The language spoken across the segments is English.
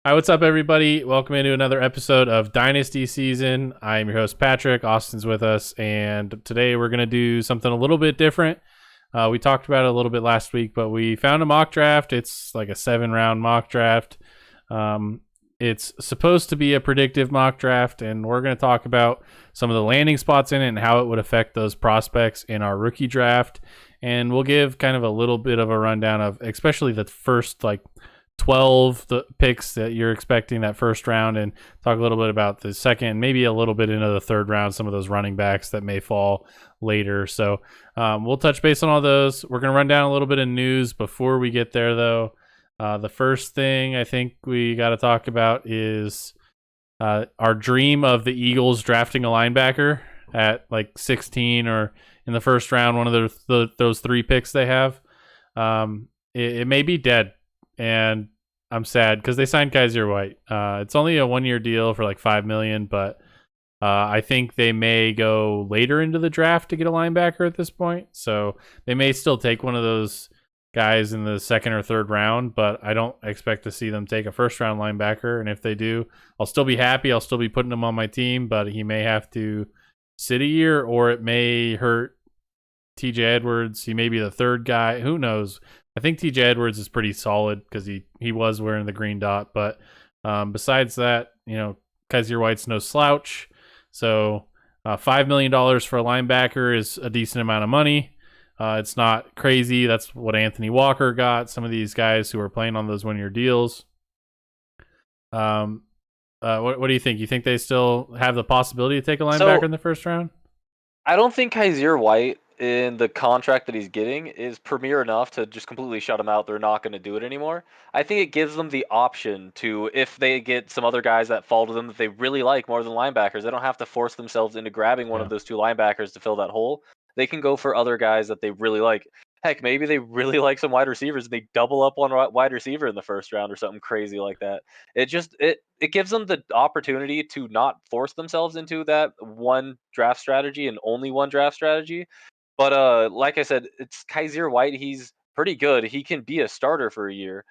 Hi, what's up, everybody? Welcome into another episode of Dynasty SZN. I'm your host, Patrick. Austin's with us, and today we're going to do something a little bit different. We talked about it a little bit last week, but we found a mock draft. It's like a 7-round mock draft. It's supposed to be a predictive mock draft, and we're going to talk about some of the landing spots in it and how it would affect those prospects in our rookie draft. And we'll give kind of a little bit of a rundown of especially the first 12 the picks that you're expecting that first round, and talk a little bit about the second, maybe a little bit into the third round, some of those running backs that may fall later. So we'll touch base on all those. We're going to run down a little bit of news before we get there, though. The first thing I think we got to talk about is our dream of the Eagles drafting a linebacker at like 16 or in the first round, one of those three picks they have. It may be dead. And I'm sad because they signed Kaiser White. It's only a 1-year deal for like $5 million, but I think they may go later into the draft to get a linebacker at this point. So they may still take one of those guys in the second or third round, but I don't expect to see them take a first-round linebacker. And if they do, I'll still be happy. I'll still be putting him on my team, but he may have to sit a year, or it may hurt TJ Edwards. He may be the third guy. Who knows? I think TJ Edwards is pretty solid because he was wearing the green dot. But besides that, Kaiser White's no slouch. So $5 million for a linebacker is a decent amount of money. It's not crazy. That's what Anthony Walker got. Some of these guys who are playing on those 1-year deals. What do you think? You think they still have the possibility to take a linebacker in the first round? I don't think Kaiser White, in the contract that he's getting, is premier enough to just completely shut him out. They're not going to do it anymore. I think it gives them the option to, if they get some other guys that fall to them that they really like more than linebackers, they don't have to force themselves into grabbing one of those two linebackers to fill that hole. They can go for other guys that they really like. Heck, maybe they really like some wide receivers and they double up on wide receiver in the first round or something crazy like that. It gives them the opportunity to not force themselves into that one draft strategy and only one draft strategy. But like I said, it's Kaiser White. He's pretty good. He can be a starter for a year,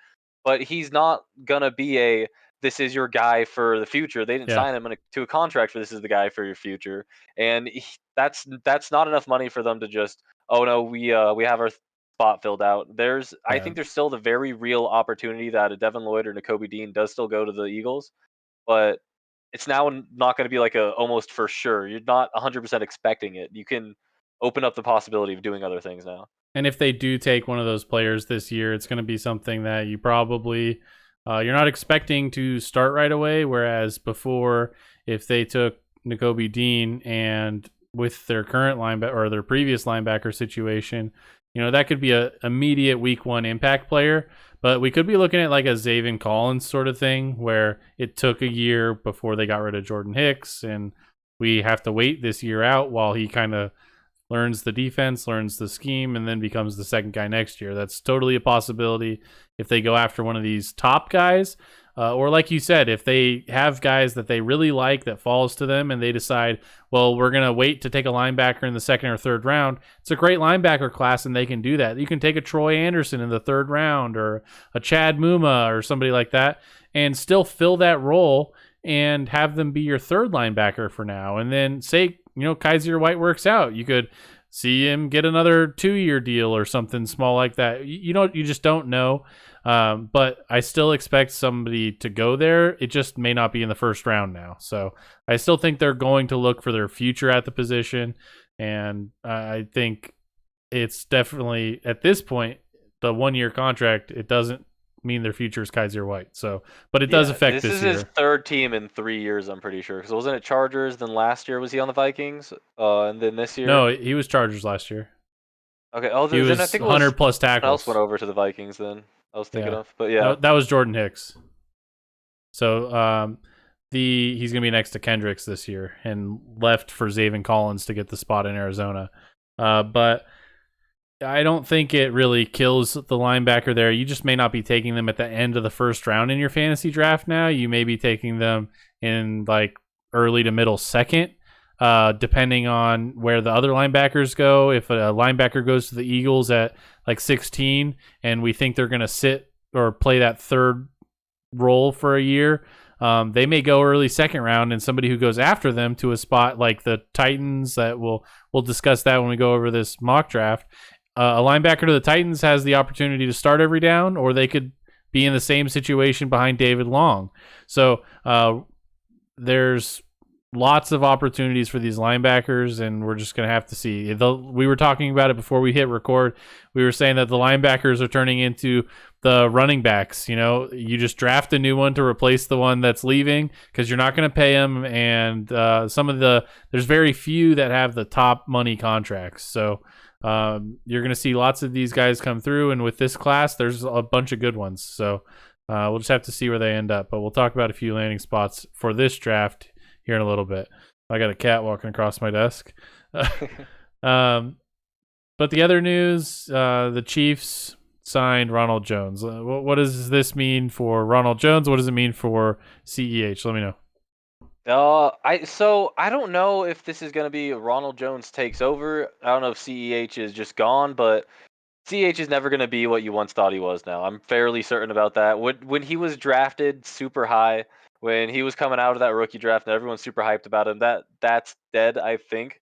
but he's not gonna be a this is your guy for the future. They didn't sign him to a contract for this is the guy for your future, and that's not enough money for them to just, oh no, we have our spot filled out. I think there's still the very real opportunity that a Devin Lloyd or Nakobe Dean does still go to the Eagles, but it's now not going to be like a almost for sure. You're not 100% expecting it. You can open up the possibility of doing other things now. And if they do take one of those players this year, it's going to be something that you probably you're not expecting to start right away. Whereas before, if they took Nakobe Dean and with their current linebacker or their previous linebacker situation, that could be a immediate week 1 impact player. But we could be looking at like a Zaven Collins sort of thing where it took a year before they got rid of Jordan Hicks, and we have to wait this year out while he kind of learns the defense, learns the scheme, and then becomes the second guy next year. That's totally a possibility if they go after one of these top guys. Or like you said, if they have guys that they really like that falls to them and they decide, well, we're going to wait to take a linebacker in the second or third round. It's a great linebacker class and they can do that. You can take a Troy Anderson in the third round or a Chad Muma or somebody like that and still fill that role and have them be your third linebacker for now. And then say, Kaiser White works out. You could see him get another 2-year deal or something small like that. You just don't know. But I still expect somebody to go there. It just may not be in the first round now. So I still think they're going to look for their future at the position. And I think it's definitely, at this point, the 1-year contract, it doesn't mean their future is Kaiser White. So, but it does affect this year. This is his third team in 3 years, I'm pretty sure. Because wasn't it Chargers? Then last year was he on the Vikings? And then this year? No, he was Chargers last year. Okay. Oh, he was, I think 100 plus tackles. Else went over to the Vikings then. I was thinking of, but yeah, that was Jordan Hicks. So he's gonna be next to Kendricks this year and left for Zaven Collins to get the spot in Arizona. But I don't think it really kills the linebacker there. You just may not be taking them at the end of the first round in your fantasy draft now. You may be taking them in like early to middle second, depending on where the other linebackers go. If a linebacker goes to the Eagles at like 16 and we think they're going to sit or play that third role for a year, they may go early second round, and somebody who goes after them to a spot like the Titans, that we'll discuss that when we go over this mock draft. A linebacker to the Titans has the opportunity to start every down, or they could be in the same situation behind David Long. So there's lots of opportunities for these linebackers, and we're just going to have to see. We were talking about it before we hit record. We were saying that the linebackers are turning into the running backs. You just draft a new one to replace the one that's leaving because you're not going to pay them, and there's very few that have the top money contracts. So you're going to see lots of these guys come through, and with this class, there's a bunch of good ones. So we'll just have to see where they end up, but we'll talk about a few landing spots for this draft here in a little bit. I got a cat walking across my desk. But the other news, the Chiefs signed Ronald Jones. What does this mean for Ronald Jones? What does it mean for CEH? Let me know. I don't know if this is going to be Ronald Jones takes over. I don't know if CEH is just gone, but CEH is never going to be what you once thought he was now. I'm fairly certain about that. When he was drafted super high, when he was coming out of that rookie draft and everyone's super hyped about him, that's dead, I think.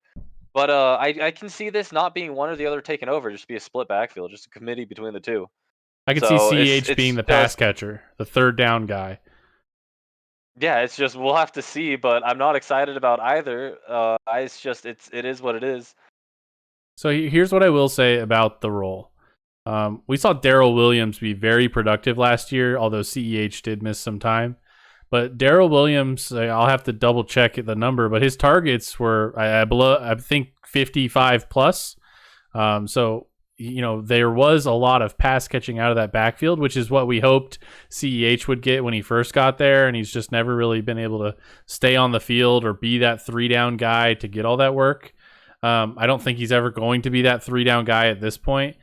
But I can see this not being one or the other taken over, just be a split backfield, just a committee between the two. I could see CEH being the pass catcher, the third down guy. Yeah, it's just we'll have to see, but I'm not excited about either. It is what it is. So here's what I will say about the role. We saw Darrell Williams be very productive last year, although CEH did miss some time. But Darrell Williams, I'll have to double check the number, but his targets were, I think, 55 plus. So, there was a lot of pass catching out of that backfield, which is what we hoped CEH would get when he first got there. And he's just never really been able to stay on the field or be that 3-down guy to get all that work. I don't think he's ever going to be that 3-down guy at this point,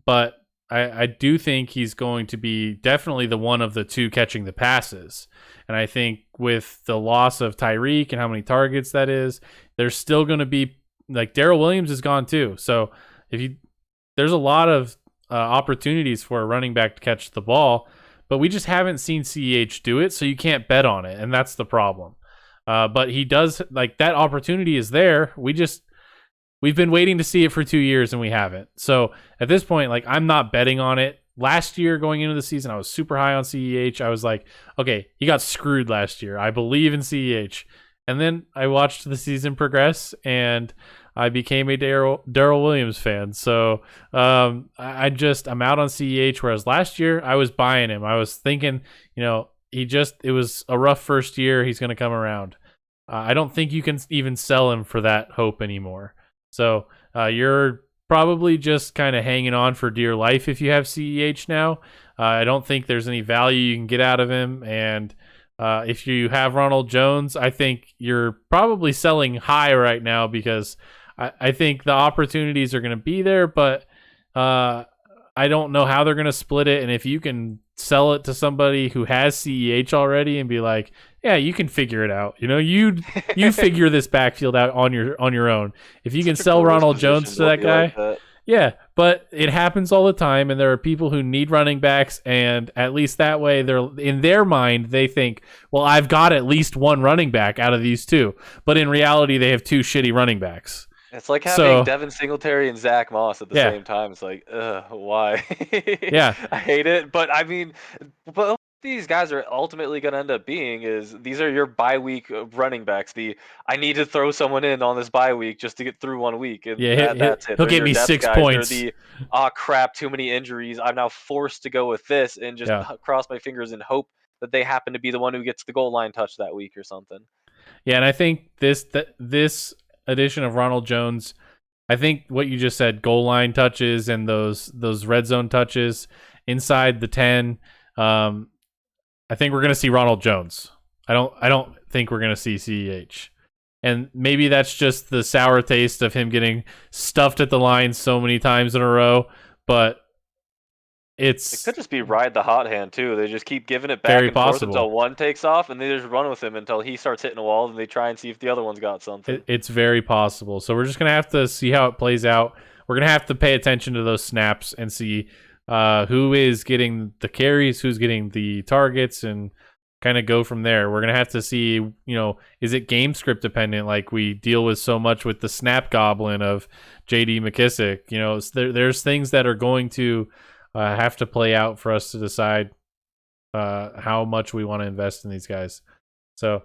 but I do think he's going to be definitely the one of the two catching the passes. And I think with the loss of Tyreek and how many targets that is, there's still going to be, like, Darrell Williams is gone too. So there's a lot of opportunities for a running back to catch the ball, but we just haven't seen CEH do it, so you can't bet on it, and that's the problem. But he does, like, that opportunity is there. We've been waiting to see it for 2 years, and we haven't. So at this point, like, I'm not betting on it. Last year, going into the season, I was super high on CEH. I was like, okay, he got screwed last year. I believe in CEH. And then I watched the season progress, and I became a Darrell Williams fan. So I'm out on CEH, whereas last year I was buying him. I was thinking, it was a rough first year. He's going to come around. I don't think you can even sell him for that hope anymore. So you're probably just kind of hanging on for dear life if you have CEH now. I don't think there's any value you can get out of him. And if you have Ronald Jones, I think you're probably selling high right now because I think the opportunities are going to be there, but I don't know how they're going to split it. And if you can sell it to somebody who has CEH already and be like, yeah, you can figure it out. You figure this backfield out on your own. If you can sell Ronald Jones to that guy, yeah. But it happens all the time, and there are people who need running backs, and at least that way, they're in their mind they think, well, I've got at least one running back out of these two. But in reality, they have two shitty running backs. It's like having Devin Singletary and Zach Moss at the same time. It's like, why? Yeah, I hate it. But I mean, but these guys are ultimately going to end up being is these are your bye week running backs. I need to throw someone in on this bye week just to get through 1 week, and that's it. He'll get me 6 points. Crap, too many injuries. I'm now forced to go with this and just cross my fingers and hope that they happen to be the one who gets the goal line touch that week or something. Yeah, and I think this edition of Ronald Jones, I think what you just said, goal line touches and those red zone touches inside the 10. I think we're going to see Ronald Jones. I don't think we're going to see CEH. And maybe that's just the sour taste of him getting stuffed at the line so many times in a row, but it could just be ride the hot hand too. They just keep giving it back and forth until one takes off, and they just run with him until he starts hitting a wall, and they try and see if the other one's got something. It's very possible. So we're just going to have to see how it plays out. We're going to have to pay attention to those snaps and see who is getting the carries, who's getting the targets, and kind of go from there. We're going to have to see, is it game script dependent like we deal with so much with the snap goblin of J.D. McKissick? There's things that are going to have to play out for us to decide how much we want to invest in these guys. So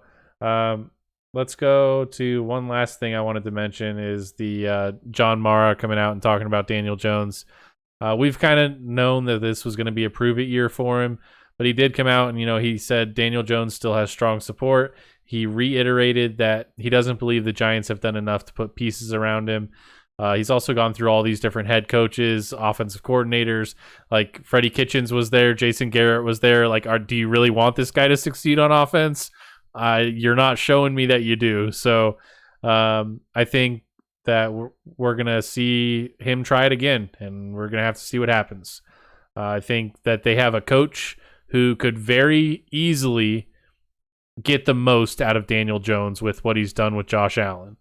let's go to one last thing I wanted to mention is the John Mara coming out and talking about Daniel Jones. We've kind of known that this was going to be a prove-it year for him, but he did come out and, he said Daniel Jones still has strong support. He reiterated that he doesn't believe the Giants have done enough to put pieces around him. He's also gone through all these different head coaches, offensive coordinators, like Freddie Kitchens was there, Jason Garrett was there. Like, do you really want this guy to succeed on offense? You're not showing me that you do. So I think that we're going to see him try it again, and we're going to have to see what happens. I think that they have a coach who could very easily get the most out of Daniel Jones with what he's done with Josh Allen.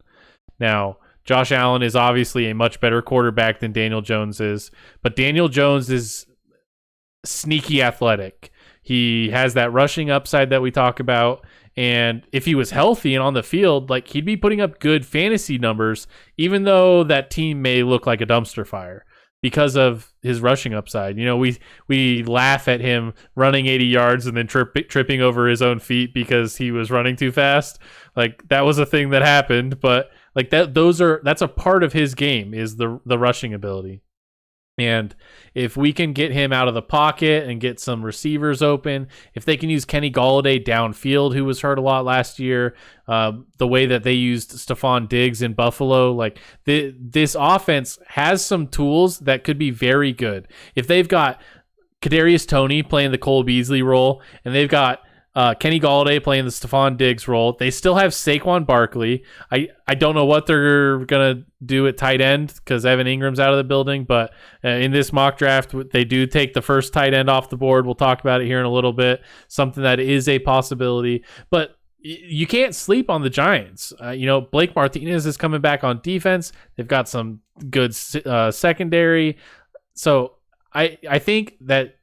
Now, Josh Allen is obviously a much better quarterback than Daniel Jones is, but Daniel Jones is sneaky athletic. He has that rushing upside that we talk about, and if he was healthy and on the field, like, he'd be putting up good fantasy numbers, even though that team may look like a dumpster fire because of his rushing upside. We laugh at him running 80 yards and then tripping over his own feet because he was running too fast. Like, that was a thing that happened, but like that's a part of his game, is the rushing ability. And if we can get him out of the pocket and get some receivers open, if they can use Kenny Golladay downfield, who was hurt a lot last year, the way that they used Stephon Diggs in Buffalo, like this offense has some tools that could be very good. If they've got Kadarius Toney playing the Cole Beasley role, and they've got Kenny Golladay playing the Stephon Diggs role. They still have Saquon Barkley. I don't know what they're going to do at tight end because Evan Ingram's out of the building, but in this mock draft, they do take the first tight end off the board. We'll talk about it here in a little bit, something that is a possibility. But you can't sleep on the Giants. Blake Martinez is coming back on defense. They've got some good secondary. So I think that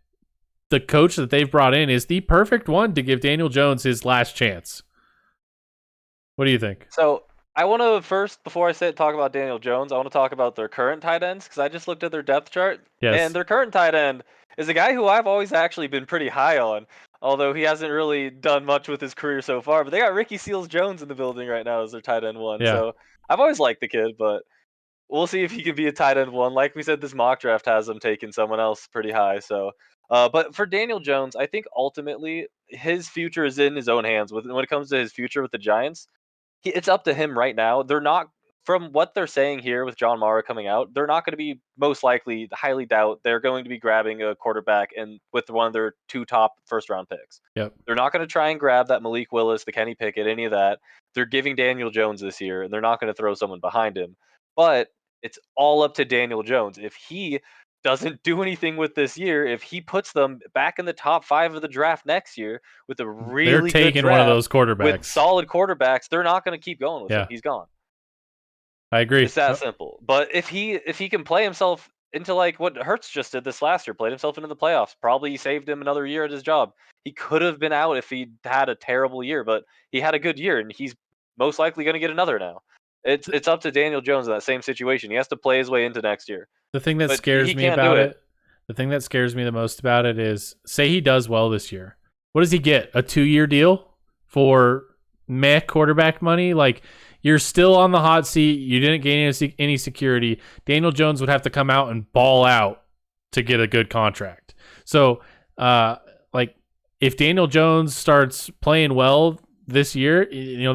the coach that they've brought in is the perfect one to give Daniel Jones his last chance. What do you think? So I want to first, before I talk about Daniel Jones, I want to talk about their current tight ends because I just looked at their depth chart. Yes. And their current tight end is a guy who I've always actually been pretty high on, although he hasn't really done much with his career so far. But they got Ricky Seals-Jones in the building right now as their tight end one. Yeah. So I've always liked the kid, but we'll see if he can be a tight end one. Like we said, this mock draft has him taking someone else pretty high. So, but for Daniel Jones, I think ultimately his future is in his own hands. When it comes to his future with the Giants, it's up to him right now. They're not, from what they're saying here with John Mara coming out, they're not going to be, most likely, highly doubt, they're going to be grabbing a quarterback and with one of their 2 top first-round picks. Yep. They're not going to try and grab that Malik Willis, the Kenny Pickett, any of that. They're giving Daniel Jones this year, and they're not going to throw someone behind him. But it's all up to Daniel Jones. If he doesn't do anything with this year, if he puts them back in the top 5 of the draft next year with a really they're taking good draft, one of those quarterbacks with solid quarterbacks, they're not going to keep going with him. He's gone. I agree. It's that simple. But if he can play himself into like what Hurts just did this last year, played himself into the playoffs, probably saved him another year at his job. He could have been out if he had a terrible year, but he had a good year, and he's most likely going to get another now. It's up to Daniel Jones in that same situation. He has to play his way into next year. The thing that scares me about it, the thing that scares me the most about it is, say he does well this year. What does he get? A 2-year deal for meh quarterback money? Like, you're still on the hot seat. You didn't gain any security. Daniel Jones would have to come out and ball out to get a good contract. So, if Daniel Jones starts playing well this year,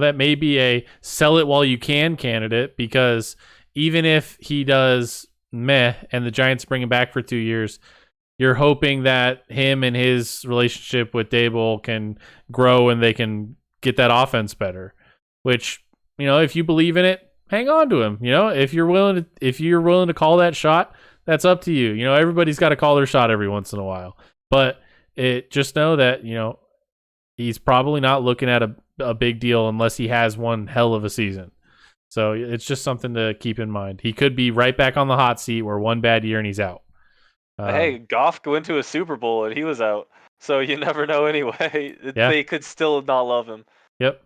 that may be a sell it while you can candidate, because even if he does meh and the Giants bring him back for 2 years, you're hoping that him and his relationship with Dable can grow and they can get that offense better, which, if you believe in it, hang on to him. If you're willing to call that shot, that's up to you. Everybody's got to call their shot every once in a while, but just know that, he's probably not looking at a big deal unless he has one hell of a season. So it's just something to keep in mind. He could be right back on the hot seat where one bad year and he's out. Hey, Um, Goff went to a Super Bowl and he was out, so you never know. Anyway, yeah, they could still not love him. yep.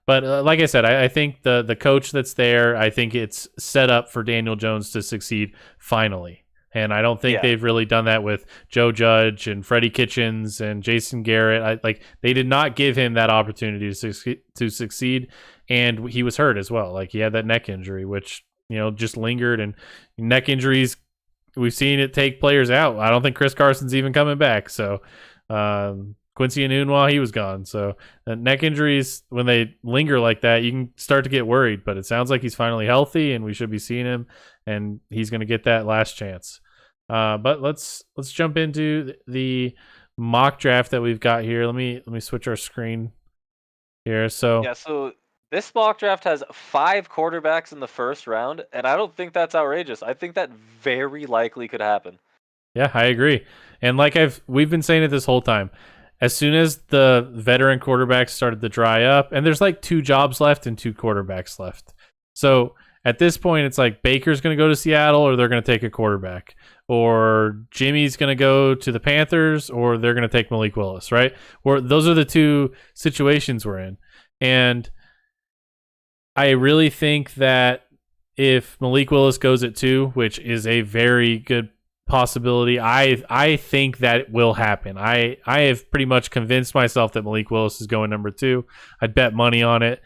But like I said, I think the coach that's there, I think it's set up for Daniel Jones to succeed finally. And I don't think Yeah, they've really done that with Joe Judge and Freddie Kitchens and Jason Garrett. Like they did not give him that opportunity to succeed, and he was hurt as well. Like he had that neck injury, which just lingered. And neck injuries, we've seen it take players out. I don't think Chris Carson's even coming back. So Quincy Enunwa, he was gone. So neck injuries, when they linger like that, you can start to get worried. But it sounds like he's finally healthy, and we should be seeing him, and he's going to get that last chance. But let's jump into the mock draft that we've got here. Let me switch our screen here. So yeah. So this mock draft has 5 quarterbacks in the first round, and I don't think that's outrageous. I think that very likely could happen. yeah, I agree. And like we've been saying it this whole time. As soon as the veteran quarterbacks started to dry up, and there's like 2 jobs left and 2 quarterbacks left. So at this point, it's like Baker's going to go to Seattle, or they're going to take a quarterback, or Jimmy's going to go to the Panthers, or they're going to take Malik Willis, right? Or those are the 2 situations we're in. And I really think that if Malik Willis goes at 2, which is a very good possibility, I think that will happen. I have pretty much convinced myself that Malik Willis is going number 2. I'd bet money on it.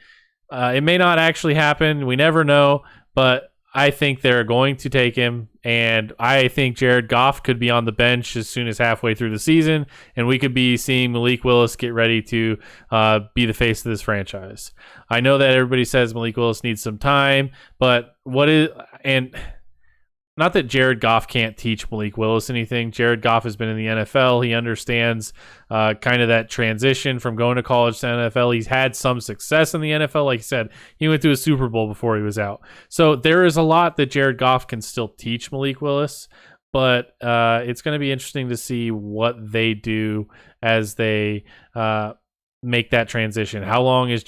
It may not actually happen. We never know, but I think they're going to take him, and I think Jared Goff could be on the bench as soon as halfway through the season, and we could be seeing Malik Willis get ready to be the face of this franchise. I know that everybody says Malik Willis needs some time, but not that Jared Goff can't teach Malik Willis anything. Jared Goff has been in the NFL. He understands kind of that transition from going to college to NFL. He's had some success in the NFL. Like I said, he went to a Super Bowl before he was out. So there is a lot that Jared Goff can still teach Malik Willis, but it's going to be interesting to see what they do as they make that transition. How long is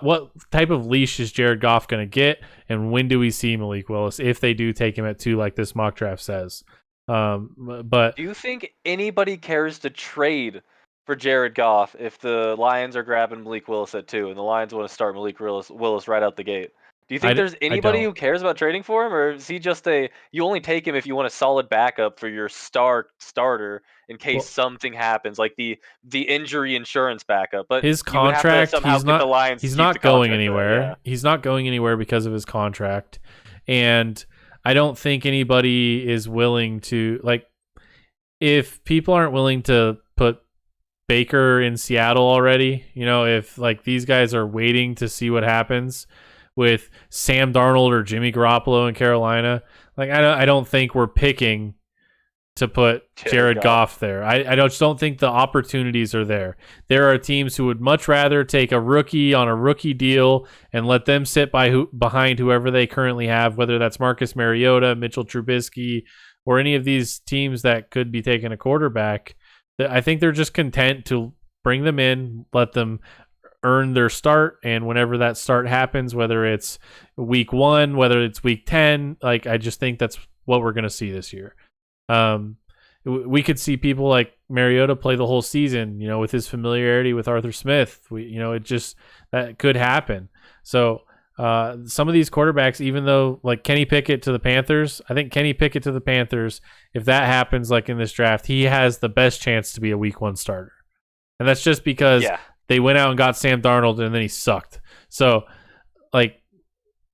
what type of leash is Jared Goff going to get, and when do we see Malik Willis if they do take him at 2 like this mock draft says? But Do you think anybody cares to trade for Jared Goff if the Lions are grabbing Malik Willis at 2 and the Lions want to start Malik Willis right out the gate? Do you think there's I anybody don't. who cares about trading for him, or is he just you only take him if you want a solid backup for your starter in case Well, something happens, like the injury insurance backup? But his you would have to contract, somehow get the Lions to he's keep the not going contract there, anywhere. yeah. He's not going anywhere because of his contract. And I don't think anybody is willing to, like, if people aren't willing to put Baker in Seattle already, if like these guys are waiting to see what happens with Sam Darnold or Jimmy Garoppolo in Carolina, like I don't think we're picking to put Jared Goff there. I just don't think the opportunities are there. There are teams who would much rather take a rookie on a rookie deal and let them sit behind whoever they currently have, whether that's Marcus Mariota, Mitchell Trubisky, or any of these teams that could be taking a quarterback. I think they're just content to bring them in, let them earn their start, and whenever that start happens, whether it's week 1, whether it's week 10, like I just think that's what we're going to see this year. We could see people like Mariota play the whole season, with his familiarity with Arthur Smith. That could happen. So some of these quarterbacks, even though like Kenny Pickett to the Panthers, I think Kenny Pickett to the Panthers, if that happens like in this draft, he has the best chance to be a week 1 starter. And that's just because they went out and got Sam Darnold and then he sucked. So like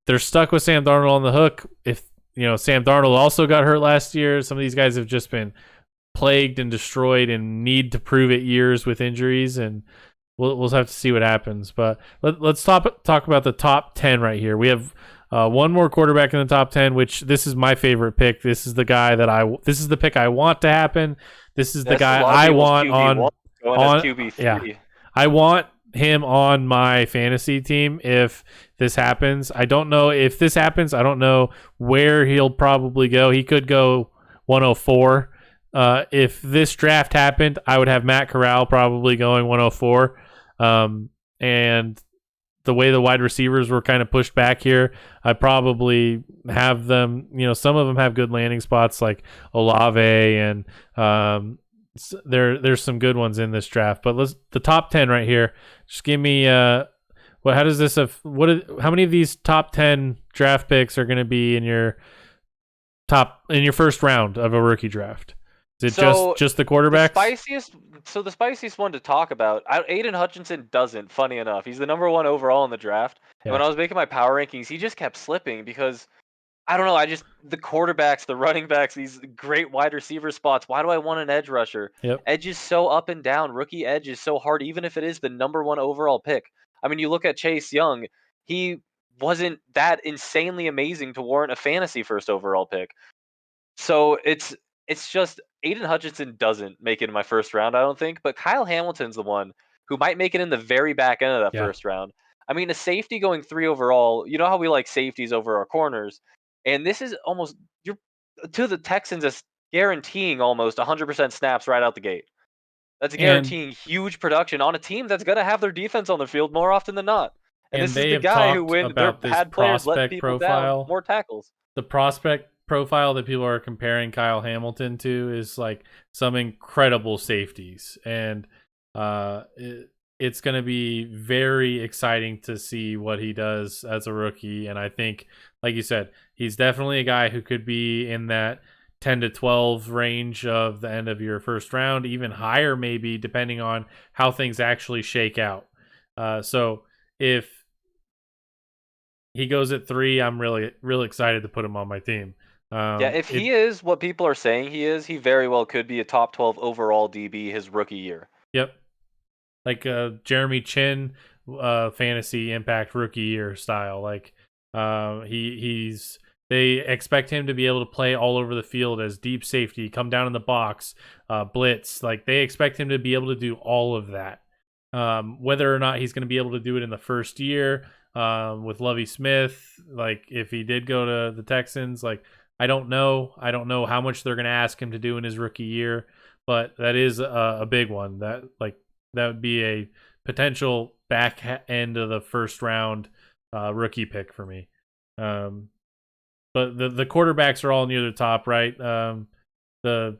they're stuck with Sam Darnold on the hook. If Sam Darnold also got hurt last year, some of these guys have just been plagued and destroyed and need to prove it years with injuries, and we'll have to see what happens. But let's talk about the top 10 right here. We have one more quarterback in the top 10, which this is my favorite pick. This is the guy this is the pick I want to happen. This is the guy I want on QB3. Yeah. I want him on my fantasy team if this happens. I don't know if this happens. I don't know where he'll probably go. He could go 104. If this draft happened, I would have Matt Corral probably going 104. And the way the wide receivers were kind of pushed back here, I probably have them. Some of them have good landing spots like Olave, and there's some good ones in this draft. But the top 10 right here. Just give me how does this how many of these top 10 draft picks are going to be in your first round of a rookie draft? Is it just the quarterbacks? The spiciest one to talk about, Aiden Hutchinson doesn't, funny enough. He's the number 1 overall in the draft. Yeah. And when I was making my power rankings, he just kept slipping because, I don't know, the quarterbacks, the running backs, these great wide receiver spots, why do I want an edge rusher? Yep. Edge is so up and down. Rookie edge is so hard, even if it is the number 1 overall pick. I mean, you look at Chase Young, he wasn't that insanely amazing to warrant a fantasy first overall pick. So it's just Aiden Hutchinson doesn't make it in my first round, I don't think. But Kyle Hamilton's the one who might make it in the very back end of that first round. I mean, a safety going 3 overall. You know how we like safeties over our corners, and this is almost you're to the Texans as guaranteeing almost 100% snaps right out the gate. That's guaranteeing huge production on a team that's going to have their defense on the field more often than not. And this is the guy who, when they're bad players, let people down, more tackles. The prospect profile that people are comparing Kyle Hamilton to is like some incredible safeties, and it's going to be very exciting to see what he does as a rookie. And I think, like you said, he's definitely a guy who could be in that 10 to 12 range of the end of your first round, even higher maybe, depending on how things actually shake out. So if he goes at 3, I'm really, really excited to put him on my team. If he is what people are saying he is, he very well could be a top 12 overall DB his rookie year. Yep. Like Jeremy Chin, fantasy impact rookie year style. Like they expect him to be able to play all over the field as deep safety, come down in the box, blitz. Like they expect him to be able to do all of that. Whether or not he's going to be able to do it in the first year with Lovie Smith, like if he did go to the Texans, like I don't know how much they're going to ask him to do in his rookie year, but that is a big one. That would be a potential back end of the first round rookie pick for me. But the quarterbacks are all near the top, right? The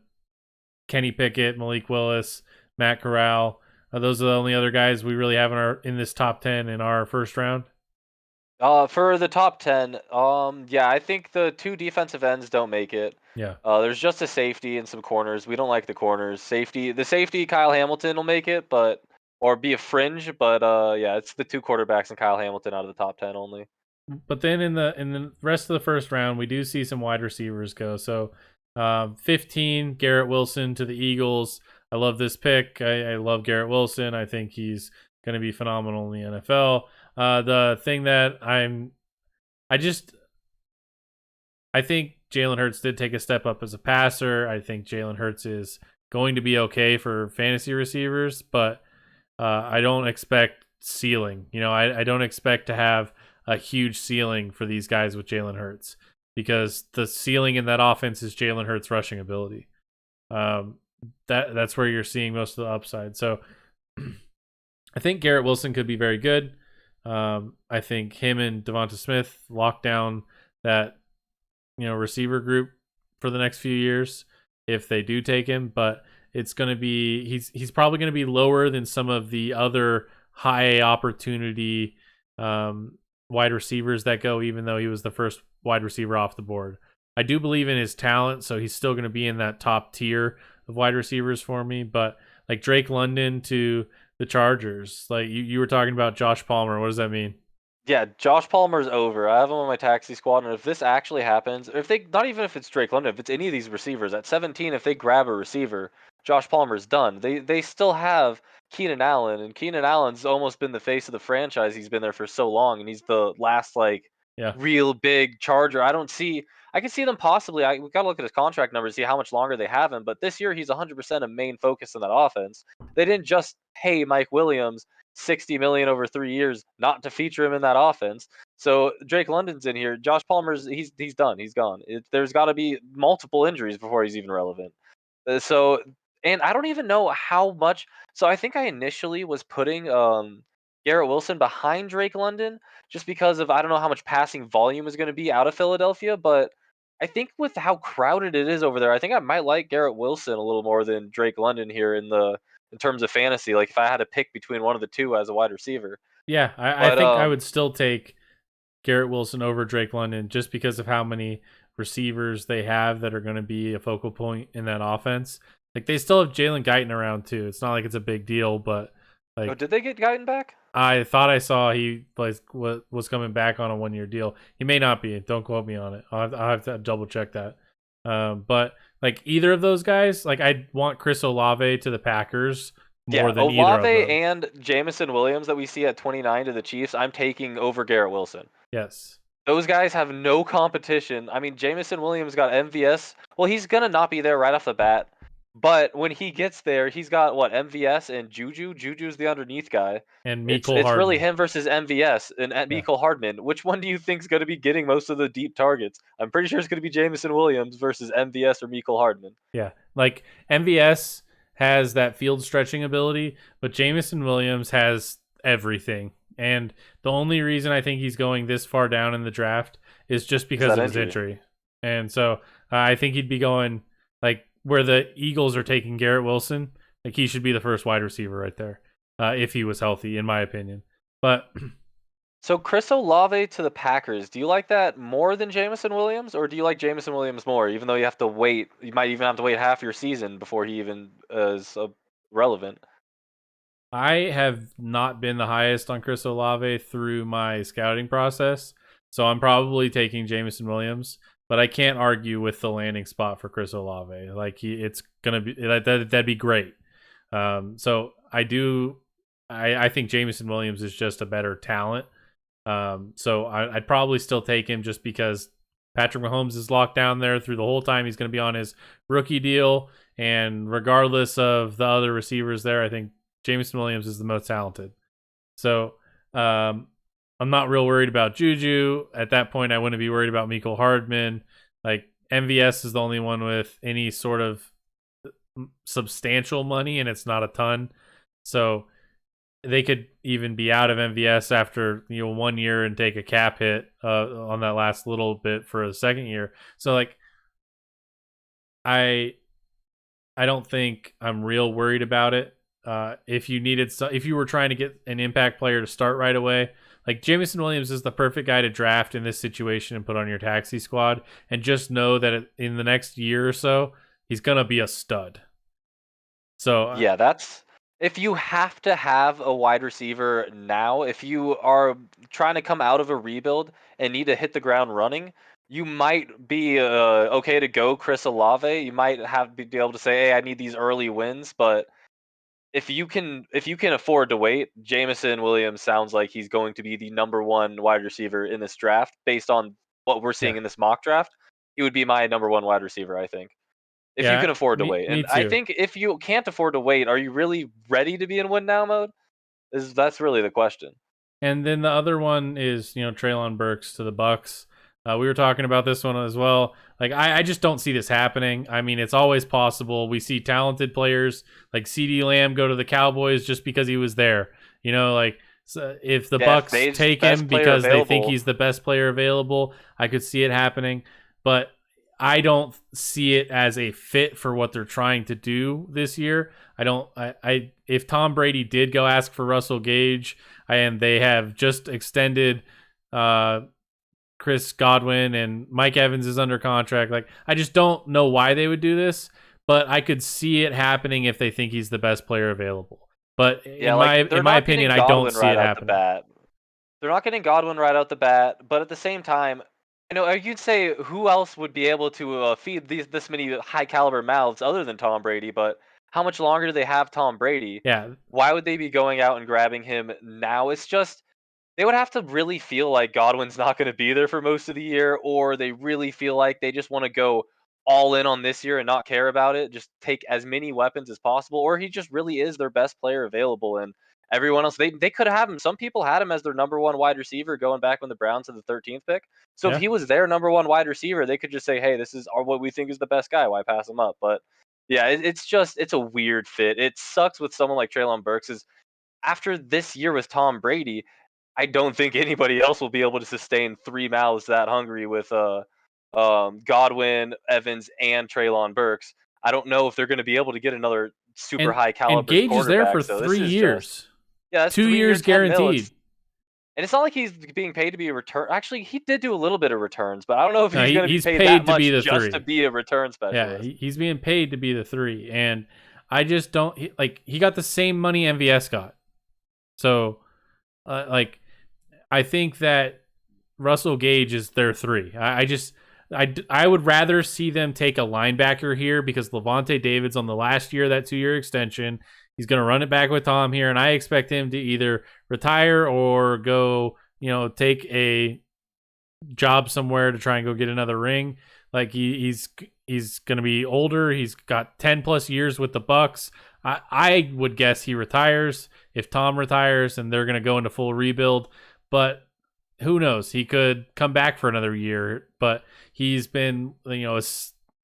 Kenny Pickett, Malik Willis, Matt Corral. Those are the only other guys we really have in this top 10 in our first round. For the top 10, I think the 2 defensive ends don't make it. Yeah. There's just a safety and some corners. We don't like the corners. The safety, Kyle Hamilton will make it, or be a fringe. But it's the 2 quarterbacks and Kyle Hamilton out of the top 10 only. But then in the rest of the first round, we do see some wide receivers go. So 15, Garrett Wilson to the Eagles. I love this pick. I love Garrett Wilson. I think he's going to be phenomenal in the NFL. The thing that I think Jalen Hurts did take a step up as a passer. I think Jalen Hurts is going to be okay for fantasy receivers, but I don't expect ceiling. I don't expect to have a huge ceiling for these guys with Jalen Hurts, because the ceiling in that offense is Jalen Hurts' rushing ability. That's where you're seeing most of the upside. So I think Garrett Wilson could be very good. I think him and Devonta Smith lock down that receiver group for the next few years if they do take him. But it's going to be he's probably going to be lower than some of the other high opportunity wide receivers that go, even though he was the first wide receiver off the board. I do believe in his talent, so he's still going to be in that top tier of wide receivers for me. But like Drake London to the Chargers, like you were talking about Josh Palmer. What does that mean? Yeah, Josh Palmer's over. I have him on my taxi squad, and if this actually happens, or not even if it's Drake London, if it's any of these receivers at 17, if they grab a receiver, Josh Palmer's done. They still have Keenan Allen, and Keenan Allen's almost been the face of the franchise. He's been there for so long, and he's the last real big Charger. I can see them possibly. We got to look at his contract numbers, see how much longer they have him. But this year, he's 100% a main focus in that offense. They didn't just pay Mike Williams $60 million over 3 years not to feature him in that offense. So Drake London's in here. Josh Palmer's he's done. He's gone. There's got to be multiple injuries before he's even relevant. And I don't even know how much. So I think I initially was putting Garrett Wilson behind Drake London, just because of I don't know how much passing volume is going to be out of Philadelphia, but I think with how crowded it is over there, I think I might like Garrett Wilson a little more than Drake London here in terms of fantasy. Like if I had to pick between one of the two as a wide receiver, Yeah, I but think I would still take Garrett Wilson over Drake London just because of how many receivers they have that are going to be a focal point in that offense. Like they still have Jalen Guyton around too. It's not like it's a big deal, but oh, like did they get Guyton back? I thought I saw he was coming back on a 1 year deal. He may not be. Don't quote me on it. I'll have to double check that. But like either of those guys, like I want Chris Olave to the Packers more Yeah, than either of Olave them. and Jamison Williams that we see at 29 to the Chiefs, I'm taking over Garrett Wilson. Yes. Those guys have no competition. I mean, Jamison Williams got MVS. Well, he's gonna not be there right off the bat, but when he gets there, he's got what MVS and Juju. Juju's the underneath guy. And It's Mecole it's really Hardman. him versus MVS and Yeah. Mecole Hardman. Which one do you think's gonna be getting most of the deep targets? I'm pretty sure it's gonna be Jamison Williams versus MVS or Mecole Hardman. Yeah. Like MVS has that field stretching ability, but Jamison Williams has everything. And the only reason I think he's going this far down in the draft is just Is because that of his injury? injury. And so I think he'd be going like where the Eagles are taking Garrett Wilson. Like he should be the first wide receiver right there if he was healthy, in my opinion. But So Chris Olave to the Packers. Do you like that more than Jamison Williams, or do you like Jamison Williams more? Even though you have to wait, you might even have to wait half your season before he even is relevant. I have not been the highest on Chris Olave through my scouting process, so I'm probably taking Jamison Williams. But I can't argue with the landing spot for Chris Olave. Like it's gonna be that'd be great. So I think Jamison Williams is just a better talent. So I'd probably still take him just because Patrick Mahomes is locked down there through the whole time. He's going to be on his rookie deal, and regardless of the other receivers there, I think Jameson Williams is the most talented. So I'm not real worried about Juju. At that point, I wouldn't be worried about Mecole Hardman. Like MVS is the only one with any sort of substantial money, and it's not a ton. So they could even be out of MVS after 1 year and take a cap hit on that last little bit for the second year. So like I don't think I'm real worried about it. If you were trying to get an impact player to start right away, like Jamison Williams is the perfect guy to draft in this situation and put on your taxi squad, and just know that in the next year or so he's gonna be a stud. So Yeah, that's if you have to have a wide receiver now, if you are trying to come out of a rebuild and need to hit the ground running, you might be okay to go Chris Olave. You might be able to say, "Hey, I need these early wins," but if you can afford to wait, Jamison Williams sounds like he's going to be the number one wide receiver in this draft based on what we're yeah, seeing in this mock draft. He would be my number one wide receiver, I think. If you yeah, can afford to me wait. me And I too. think if you can't afford to wait, are you really ready to be in win now mode? That's really the question. And then the other one is, Traylon Burks to the Bucks. We were talking about this one as well. Like, I just don't see this happening. I mean, it's always possible. We see talented players like CD Lamb go to the Cowboys just because he was there. Like so if the Yeah, if Bucks they take best him player because they think available. he's the best player available, I could see it happening. But I don't see it as a fit for what they're trying to do this year. I don't. If Tom Brady did go ask for Russell Gage, and they have just extended Chris Godwin, and Mike Evans is under contract. Like, I just don't know why they would do this, but I could see it happening if they think he's the best player available. But Yeah, in my like they're in my not opinion, getting I don't Godwin see right it out the happening. bat. They're not getting Godwin right out the bat, but at the same time, you'd say who else would be able to feed this many high caliber mouths other than Tom Brady? But how much longer do they have Tom Brady? Yeah, Why would they be going out and grabbing him now? It's just they would have to really feel like Godwin's not going to be there for most of the year, or they really feel like they just want to go all in on this year and not care about it, just take as many weapons as possible, or he just really is their best player available and everyone else they could have him. Some people had him as their number one wide receiver going back when the Browns had the 13th pick. So if yeah. he was their number one wide receiver, they could just say, "Hey, this is what we think is the best guy. Why pass him up?" But yeah, it's a weird fit. It sucks with someone like Traylon Burks. after this year with Tom Brady, I don't think anybody else will be able to sustain three mouths that hungry with Godwin, Evans, and Traylon Burks. I don't know if they're going to be able to get another super And high and caliber Gage is there quarterback. for So this 3 is just years. that's 2 3 year years 10 mil. guaranteed. And it's not like he's being paid to be a return. Actually, he did do a little bit of returns, but I don't know if No, he's going to be he's paid paid that to be much the just to 3. be a return Yeah, specialist. he's being paid to be the 3, and I just don't he got the same money MVS got. So, I think that Russell Gage is their 3. I would rather see them take a linebacker here because Levante David's on the last year of that 2-year extension. He's going to run it back with Tom here, and I expect him to either retire or go, take a job somewhere to try and go get another ring. Like he's going to be older. He's got 10 plus years with the Bucks. I would guess he retires if Tom retires, and they're going to go into full rebuild. But who knows? He could come back for another year. But he's been a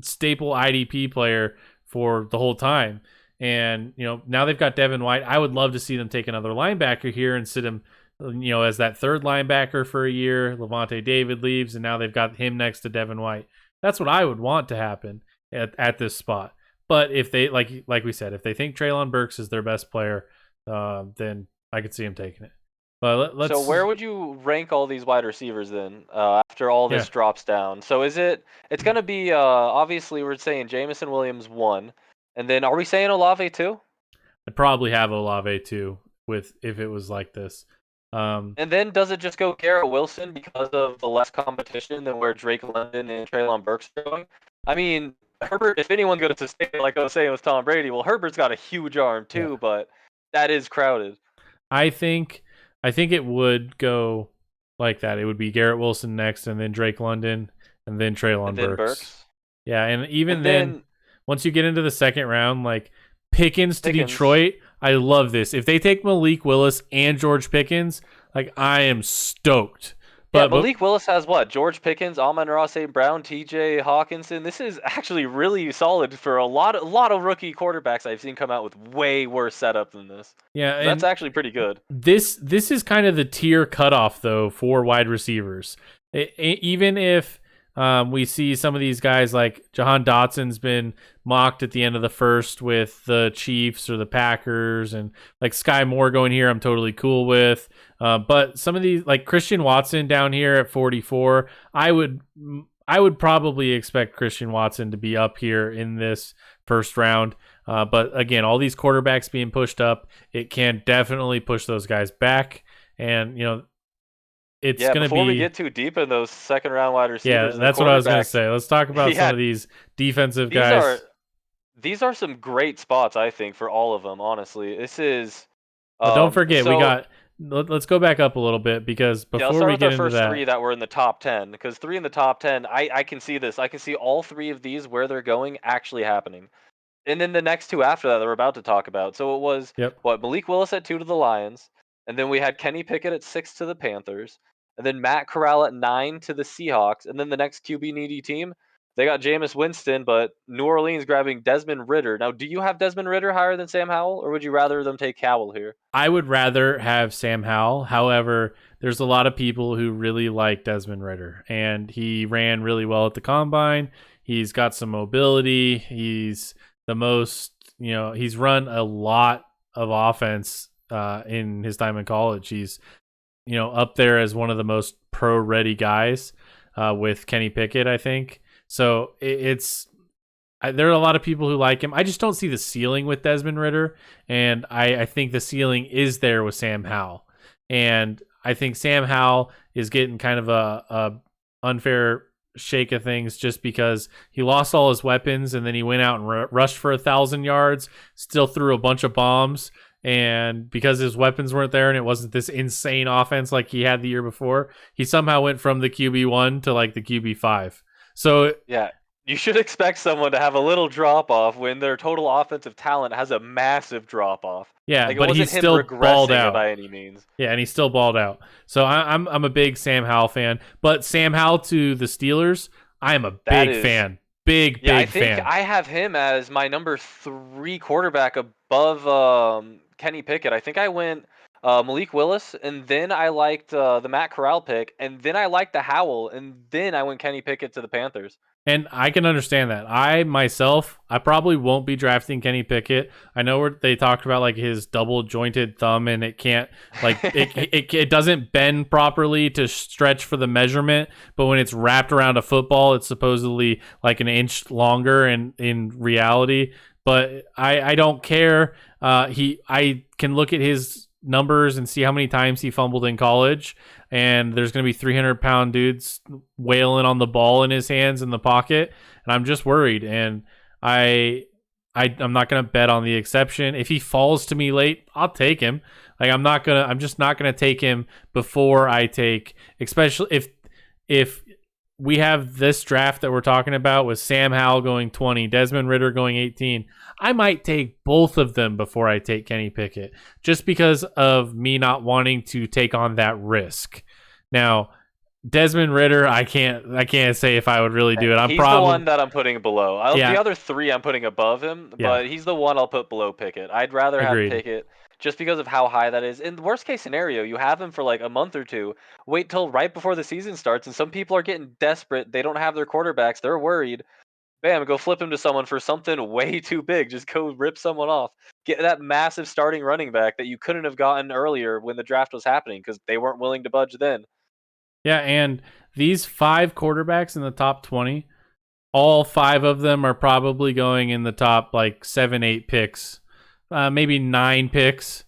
staple IDP player for the whole time. And now they've got Devin White. I would love to see them take another linebacker here and sit him as that third linebacker for a year. Levante David leaves, and now they've got him next to Devin White. That's what I would want to happen at this spot. But if they like we said, if they think Traylon Burks is their best player, then I could see him taking it. But let's. So where would you rank all these wide receivers then after all this drops down? So it's going to be obviously we're saying Jamison Williams 1, and then are we saying Olave 2? I'd probably have Olave too if it was like this. And then does it just go Garrett Wilson because of the less competition than where Drake London and Traylon Burks are going? I mean, Herbert, if anyone's going to sustain it, like I was saying with Tom Brady, well, Herbert's got a huge arm too, but that is crowded. I think it would go like that. It would be Garrett Wilson next, and then Drake London, and then Traylon Burks. Yeah, and even then, once you get into the second round, like Pickens to Detroit, I love this. If they take Malik Willis and George Pickens, like I am stoked. But Malik Willis has what? George Pickens, Amon-Ra St. Brown, T.J. Hawkinson. This is actually really solid for a lot of rookie quarterbacks I've seen come out with way worse setup than this. Yeah, so that's actually pretty good. This is kind of the tier cutoff though for wide receivers. Even if we see some of these guys like Jahan Dotson's been mocked at the end of the first with the Chiefs or the Packers, and like Sky Moore going here, I'm totally cool with. But some of these, like Christian Watson down here at 44, I would probably expect Christian Watson to be up here in this first round. But again, all these quarterbacks being pushed up, it can definitely push those guys back. And it's going to be. Before we get too deep in those second round wide receivers, that's what I was going to say. Let's talk about some of these defensive guys. These are some great spots, I think, for all of them. Honestly, this is. But don't forget, we got. Let's go back up a little bit because before we get into that, first 3 that were in the top 10, because 3 in the top 10, I can see this. I can see all 3 of these where they're going actually happening. And then the next 2 after that we're about to talk about. So it was Malik Willis at 2 to the Lions, and then we had Kenny Pickett at 6 to the Panthers, and then Matt Corral at 9 to the Seahawks, and then the next QB needy team, they got Jameis Winston, but New Orleans grabbing Desmond Ritter. Now, do you have Desmond Ritter higher than Sam Howell, or would you rather them take Howell here? I would rather have Sam Howell. However, there's a lot of people who really like Desmond Ritter, and he ran really well at the Combine. He's got some mobility. He's the most, he's run a lot of offense in his time in college. He's, up there as one of the most pro-ready guys with Kenny Pickett, I think. So there are a lot of people who like him. I just don't see the ceiling with Desmond Ritter, and I think the ceiling is there with Sam Howell. And I think Sam Howell is getting kind of a unfair shake of things just because he lost all his weapons, and then he went out and rushed for 1,000 yards, still threw a bunch of bombs, and because his weapons weren't there and it wasn't this insane offense like he had the year before, he somehow went from the QB1 to like the QB5. So you should expect someone to have a little drop off when their total offensive talent has a massive drop off. Yeah, but he's still balled out by any means. Yeah, and he's still balled out. So I'm a big Sam Howell fan, but Sam Howell to the Steelers, I am a big fan. I think I have him as my number 3 quarterback above Kenny Pickett. I think I went Malik Willis, and then I liked the Matt Corral pick, and then I liked the Howell, and then I went Kenny Pickett to the Panthers. And I can understand that. I probably won't be drafting Kenny Pickett. I know they talked about like his double jointed thumb, and it can't it doesn't bend properly to stretch for the measurement. But when it's wrapped around a football, it's supposedly like an inch longer in reality. But I don't care. I can look at his numbers and see how many times he fumbled in college, and there's going to be 300-pound dudes wailing on the ball in his hands in the pocket, and I'm just worried. And I'm not going to bet on the exception. If he falls to me late, I'll take him. Like I'm just not going to take him before I take, especially if we have this draft that we're talking about with Sam Howell going 20, Desmond Ritter going 18. I might take both of them before I take Kenny Pickett, just because of me not wanting to take on that risk. Now, Desmond Ritter, I can't say if I would really do it. He's the one that I'm putting below. The other three I'm putting above him, but he's the one I'll put below Pickett. I'd rather have Pickett just because of how high that is. In the worst case scenario, you have him for like a month or two. Wait till right before the season starts, and some people are getting desperate. They don't have their quarterbacks. They're worried. Bam, go flip him to someone for something way too big. Just go rip someone off. Get that massive starting running back that you couldn't have gotten earlier when the draft was happening because they weren't willing to budge then. Yeah, and these 5 quarterbacks in the top 20, all 5 of them are probably going in the top like 7, 8 picks, maybe 9 picks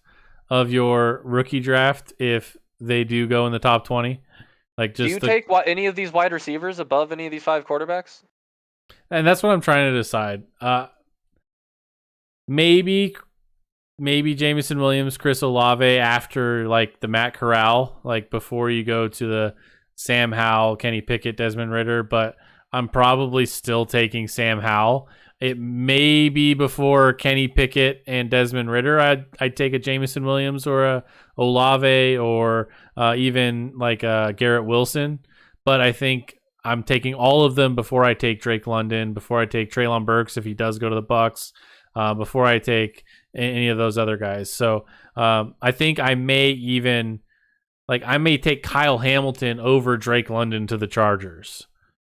of your rookie draft if they do go in the top 20. Like, just do you take any of these wide receivers above any of these 5 quarterbacks? And that's what I'm trying to decide. Maybe Jameson Williams, Chris Olave after like the Matt Corral, like before you go to the Sam Howell, Kenny Pickett, Desmond Ritter. But I'm probably still taking Sam Howell. It may be before Kenny Pickett and Desmond Ritter. I'd take a Jameson Williams or a Olave or even like Garrett Wilson. But I think I'm taking all of them before I take Drake London, before I take Traylon Burks if he does go to the Bucks, before I take any of those other guys. So I think I may take Kyle Hamilton over Drake London to the Chargers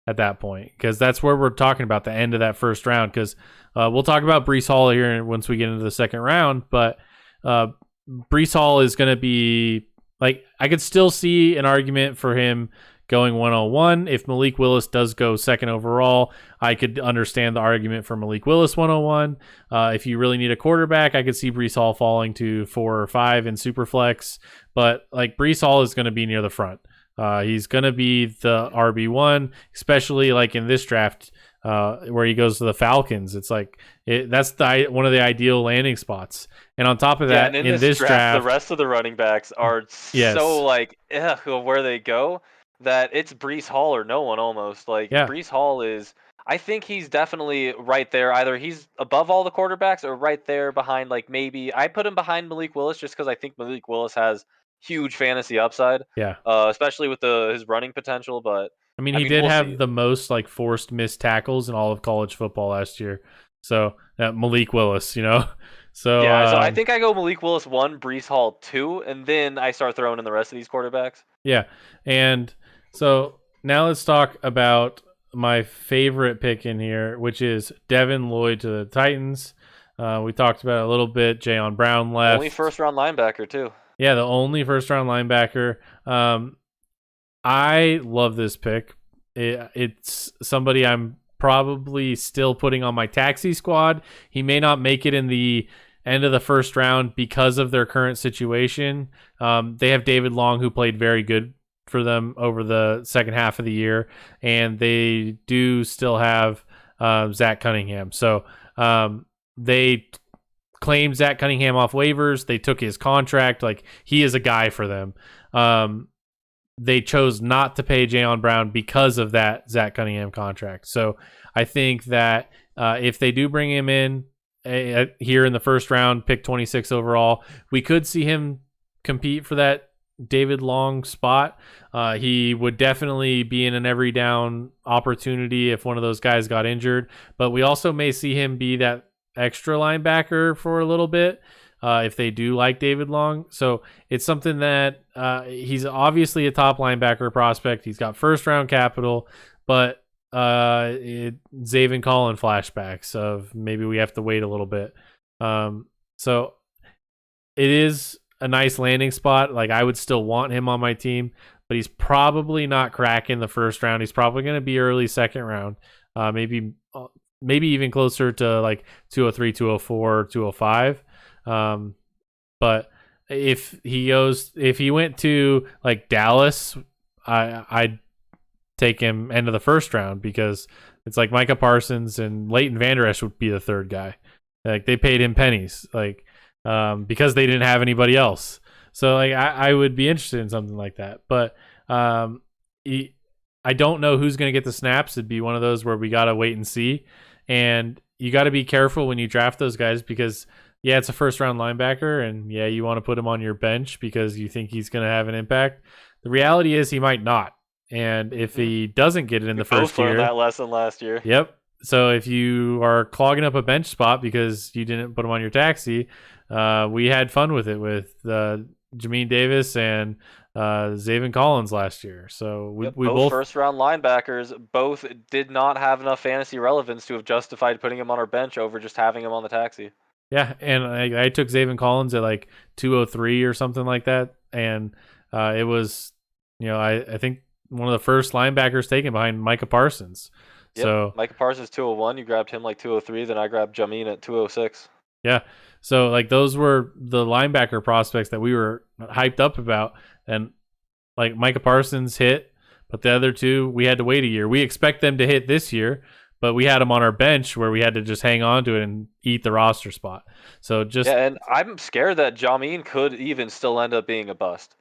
at that point, because that's where we're talking about the end of that first round. Because we'll talk about Breece Hall here once we get into the second round, but Breece Hall is going to be like, I could still see an argument for him going 101. If Malik Willis does go second overall, I could understand the argument for Malik Willis 101. If you really need a quarterback, I could see Breece Hall falling to 4 or 5 in Superflex. But like, Breece Hall is going to be near the front. He's going to be the RB1, especially like in this draft where he goes to the Falcons. It's like that's one of the ideal landing spots. And on top of that, in this draft, the rest of the running backs are so like where they go, that it's Breece Hall or no one almost. Like, Breece Hall is, I think he's definitely right there. Either he's above all the quarterbacks or right there behind, like maybe I put him behind Malik Willis just because I think Malik Willis has huge fantasy upside. Yeah. Especially with his running potential. But I mean, he did have the most like forced missed tackles in all of college football last year. So Malik Willis, you know. So so I think I go Malik Willis 1, Breece Hall 2, and then I start throwing in the rest of these quarterbacks. Yeah, and so now let's talk about my favorite pick in here, which is Devin Lloyd to the Titans. We talked about it a little bit. Jayon Brown left. Only first-round linebacker, too. Yeah, the only first-round linebacker. I love this pick. It's somebody I'm probably still putting on my taxi squad. He may not make it in the end of the first round because of their current situation. They have David Long, who played very good for them over the second half of the year, and they do still have Zach Cunningham. So they claimed Zach Cunningham off waivers. They took his contract. Like, he is a guy for them. They chose not to pay Jayon Brown because of that Zach Cunningham contract. So I think that if they do bring him in here in the first round, pick 26 overall, we could see him compete for that David Long spot. He would definitely be in an every down opportunity if one of those guys got injured, but we also may see him be that extra linebacker for a little bit. if they do like David Long. So it's something that he's obviously a top linebacker prospect. He's got first round capital, but Zaven Collin flashbacks of maybe we have to wait a little bit. So it is a nice landing spot. Like I would still want him on my team, but he's probably not cracking the first round. He's probably going to be early second round, maybe even closer to like 203, 204, 205. But if he went to like Dallas, I'd take him end of the first round because it's like Micah Parsons and Leighton Vander Esch would be the third guy. Like they paid him pennies, like because they didn't have anybody else. So like I would be interested in something like that. But I don't know who's going to get the snaps. It'd be one of those where we got to wait and see. And you got to be careful when you draft those guys because, yeah, it's a first-round linebacker, and, yeah, you want to put him on your bench because you think he's going to have an impact. The reality is he might not. And if he doesn't get it in the first year... learned that lesson last year. Yep. So if you are clogging up a bench spot because you didn't put him on your taxi, we had fun with it with Jamin Davis and Zaven Collins last year. So we both first-round linebackers both did not have enough fantasy relevance to have justified putting him on our bench over just having him on the taxi. Yeah, and I took Zaven Collins at like 203 or something like that, and it was, I think one of the first linebackers taken behind Micah Parsons. Yep. So Micah Parsons 201, you grabbed him like 203, then I grabbed Jamin at 206. Yeah, so like those were the linebacker prospects that we were hyped up about, and like Micah Parsons hit, but the other two we had to wait a year. We expect them to hit this year, but we had them on our bench where we had to just hang on to it and eat the roster spot. So and I'm scared that Jamin could even still end up being a bust.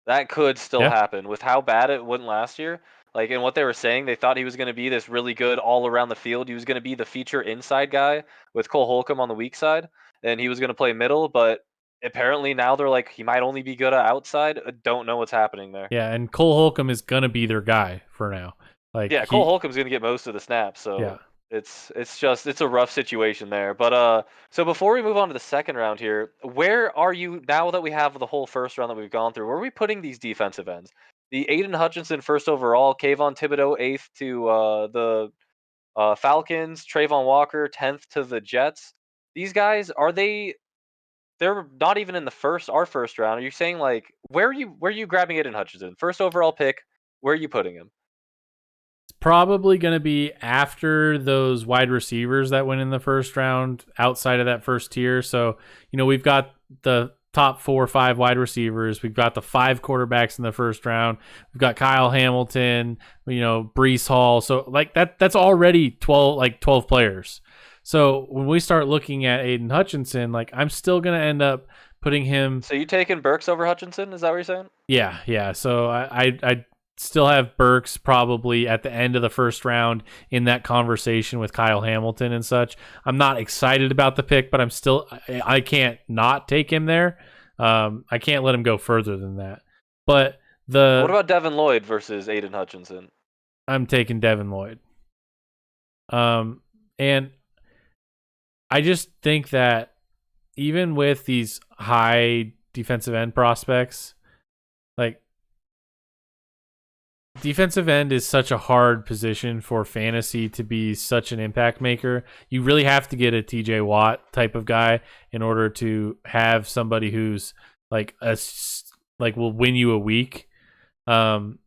That could still happen with how bad it went last year. Like, in what they were saying, they thought he was going to be this really good all around the field. He was going to be the feature inside guy with Cole Holcomb on the weak side, and he was going to play middle. But apparently now they're like, he might only be good at outside. Don't know what's happening there. Yeah, and Cole Holcomb is going to be their guy for now. Like, Cole Holcomb's going to get most of the snaps. So it's a rough situation there. But so before we move on to the second round here, where are you now that we have the whole first round that we've gone through? Where are we putting these defensive ends? The Aiden Hutchinson first overall, Kayvon Thibodeau 8th to the Falcons, Trayvon Walker 10th to the Jets. These guys, they're not even in our first round. Are you saying like where are you grabbing Aiden Hutchinson? First overall pick, where are you putting him? It's probably going to be after those wide receivers that went in the first round outside of that first tier. So, we've got the top 4 or 5 wide receivers. We've got the 5 quarterbacks in the first round. We've got Kyle Hamilton, Breece Hall. So like that's already 12 players. So when we start looking at Aiden Hutchinson, like I'm still going to end up putting him. So you taking Burks over Hutchinson? Is that what you're saying? Yeah. So I still have Burks probably at the end of the first round in that conversation with Kyle Hamilton and such. I'm not excited about the pick, but I can't not take him there. I can't let him go further than that. But what about Devin Lloyd versus Aiden Hutchinson? I'm taking Devin Lloyd. And I just think that even with these high defensive end prospects, like defensive end is such a hard position for fantasy to be such an impact maker. You really have to get a TJ Watt type of guy in order to have somebody who's will win you a week. You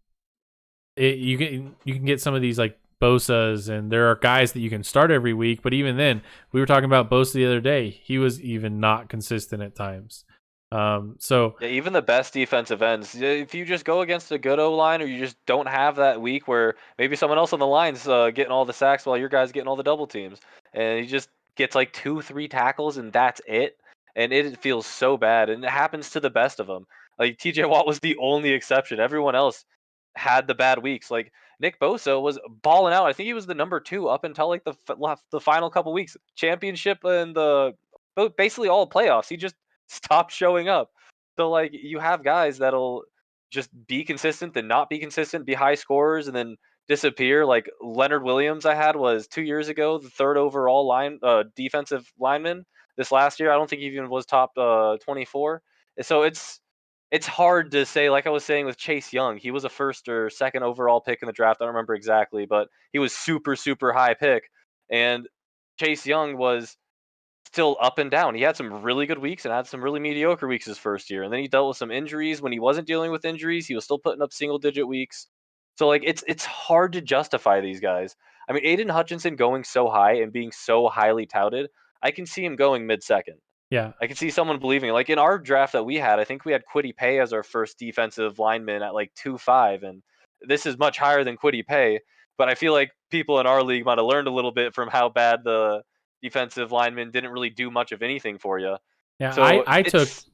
can get some of these like Bosa's, and there are guys that you can start every week, but even then, we were talking about Bosa the other day. He was even not consistent at times. Even the best defensive ends, if you just go against a good O-line or you just don't have that week where maybe someone else on the line's getting all the sacks while your guy's getting all the double teams, and he just gets like 2-3 tackles and that's it, and it feels so bad, and it happens to the best of them. Like TJ Watt was the only exception. Everyone else had the bad weeks. Like Nick Bosa was balling out. I think he was the number 2 up until like the final couple weeks, championship and basically all playoffs. He just stopped showing up. So like you have guys that'll just be consistent, then not be consistent, be high scorers, and then disappear. Like Leonard Williams, I had was 2 years ago the 3rd overall defensive lineman. this last year. I don't think he even was top 24. So it's hard to say. Like I was saying with Chase Young, he was a first or second overall pick in the draft. I don't remember exactly, but he was super, super high pick. And Chase Young was still up and down. He had some really good weeks and had some really mediocre weeks his first year. And then he dealt with some injuries. When he wasn't dealing with injuries, he was still putting up single digit weeks. So like it's hard to justify these guys. I mean, Aiden Hutchinson going so high and being so highly touted, I can see him going mid second. Yeah. I can see someone believing it. Like in our draft that we had, I think we had Kwity Paye as our first defensive lineman at like 2.5, and this is much higher than Kwity Paye. But I feel like people in our league might have learned a little bit from how bad the defensive linemen didn't really do much of anything for you. Yeah, So I took it's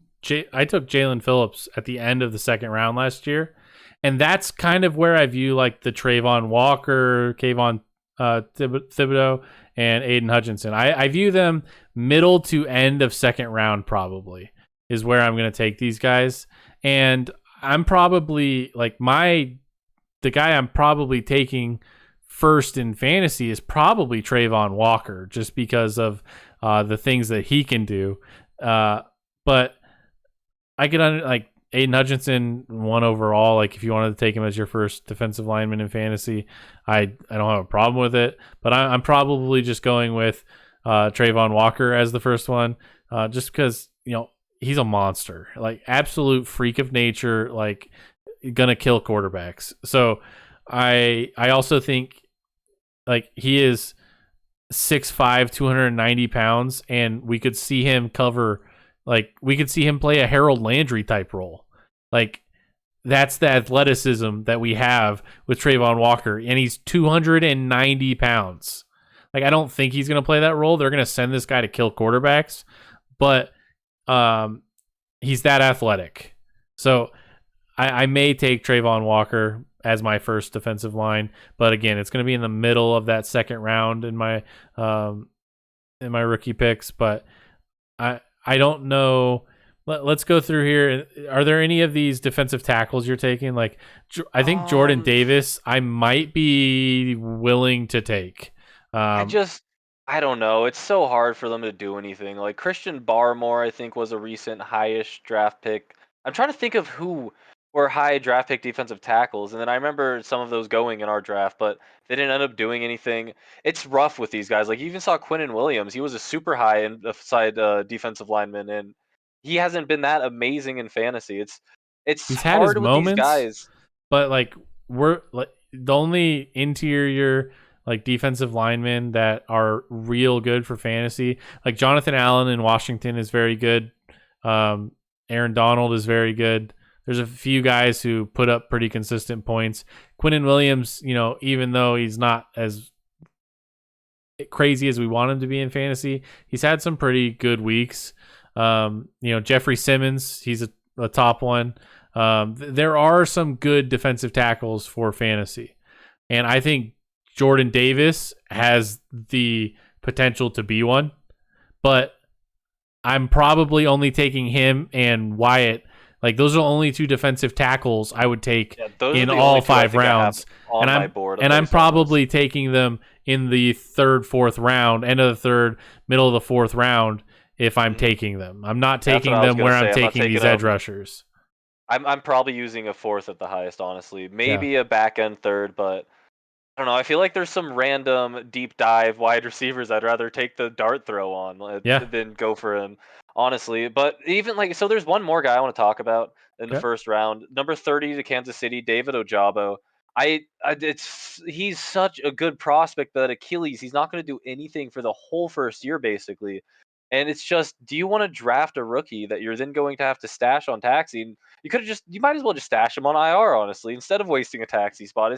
I took Jalen Phillips at the end of the second round last year, and that's kind of where I view like the Trayvon Walker, Kayvon Thibodeau, and Aiden Hutchinson. I view them middle to end of second round probably is where I'm going to take these guys, and I'm probably like the guy I'm probably taking first in fantasy is probably Trayvon Walker, just because of the things that he can do. But I could like Aiden Hutchinson 1 overall. Like if you wanted to take him as your first defensive lineman in fantasy, I don't have a problem with it. But I'm probably just going with Trayvon Walker as the first one, just because he's a monster, like absolute freak of nature, like gonna kill quarterbacks. So I also think like he is 6'5", 290 pounds, and we could see him cover, like we could see him play a Harold Landry type role. Like that's the athleticism that we have with Trayvon Walker, and he's 290 pounds. Like I don't think he's going to play that role. They're going to send this guy to kill quarterbacks, but he's that athletic. So I may take Trayvon Walker as my first defensive line, but again, it's going to be in the middle of that second round in my rookie picks. But I don't know. Let's go through here. Are there any of these defensive tackles you're taking? Like I think Jordan Davis, I might be willing to take. I don't know. It's so hard for them to do anything. Like Christian Barmore, I think was a recent highish draft pick. I'm trying to think of who were high draft pick defensive tackles, and then I remember some of those going in our draft, but they didn't end up doing anything. It's rough with these guys. Like you even saw Quinnen Williams. He was a super high inside defensive lineman, and he hasn't been that amazing in fantasy. It's He's had his hard with these moments, guys. but like we're like the only interior like defensive linemen that are real good for fantasy. Like Jonathan Allen in Washington is very good. Aaron Donald is very good. There's a few guys who put up pretty consistent points. Quinnen Williams, even though he's not as crazy as we want him to be in fantasy, he's had some pretty good weeks. Jeffrey Simmons, he's a top one. There are some good defensive tackles for fantasy, and I think Jordan Davis has the potential to be one, but I'm probably only taking him and Wyatt. Like those are the only 2 defensive tackles I would take in all 5 rounds. And I'm probably taking them in the 3rd, 4th round, end of the 3rd, middle of the 4th round if I'm taking them. I'm not taking them where I'm taking these edge rushers. I'm probably using a 4th at the highest, honestly. Maybe a back end 3rd, but I don't know. I feel like there's some random deep dive wide receivers I'd rather take the dart throw on than go for him, honestly. But even so there's one more guy I want to talk about in the first round. Number 30 to Kansas City, David Ojabo. He's such a good prospect, but Achilles, he's not going to do anything for the whole first year, basically. And it's just, do you want to draft a rookie that you're then going to have to stash on taxi? You might as well just stash him on IR, honestly, instead of wasting a taxi spot.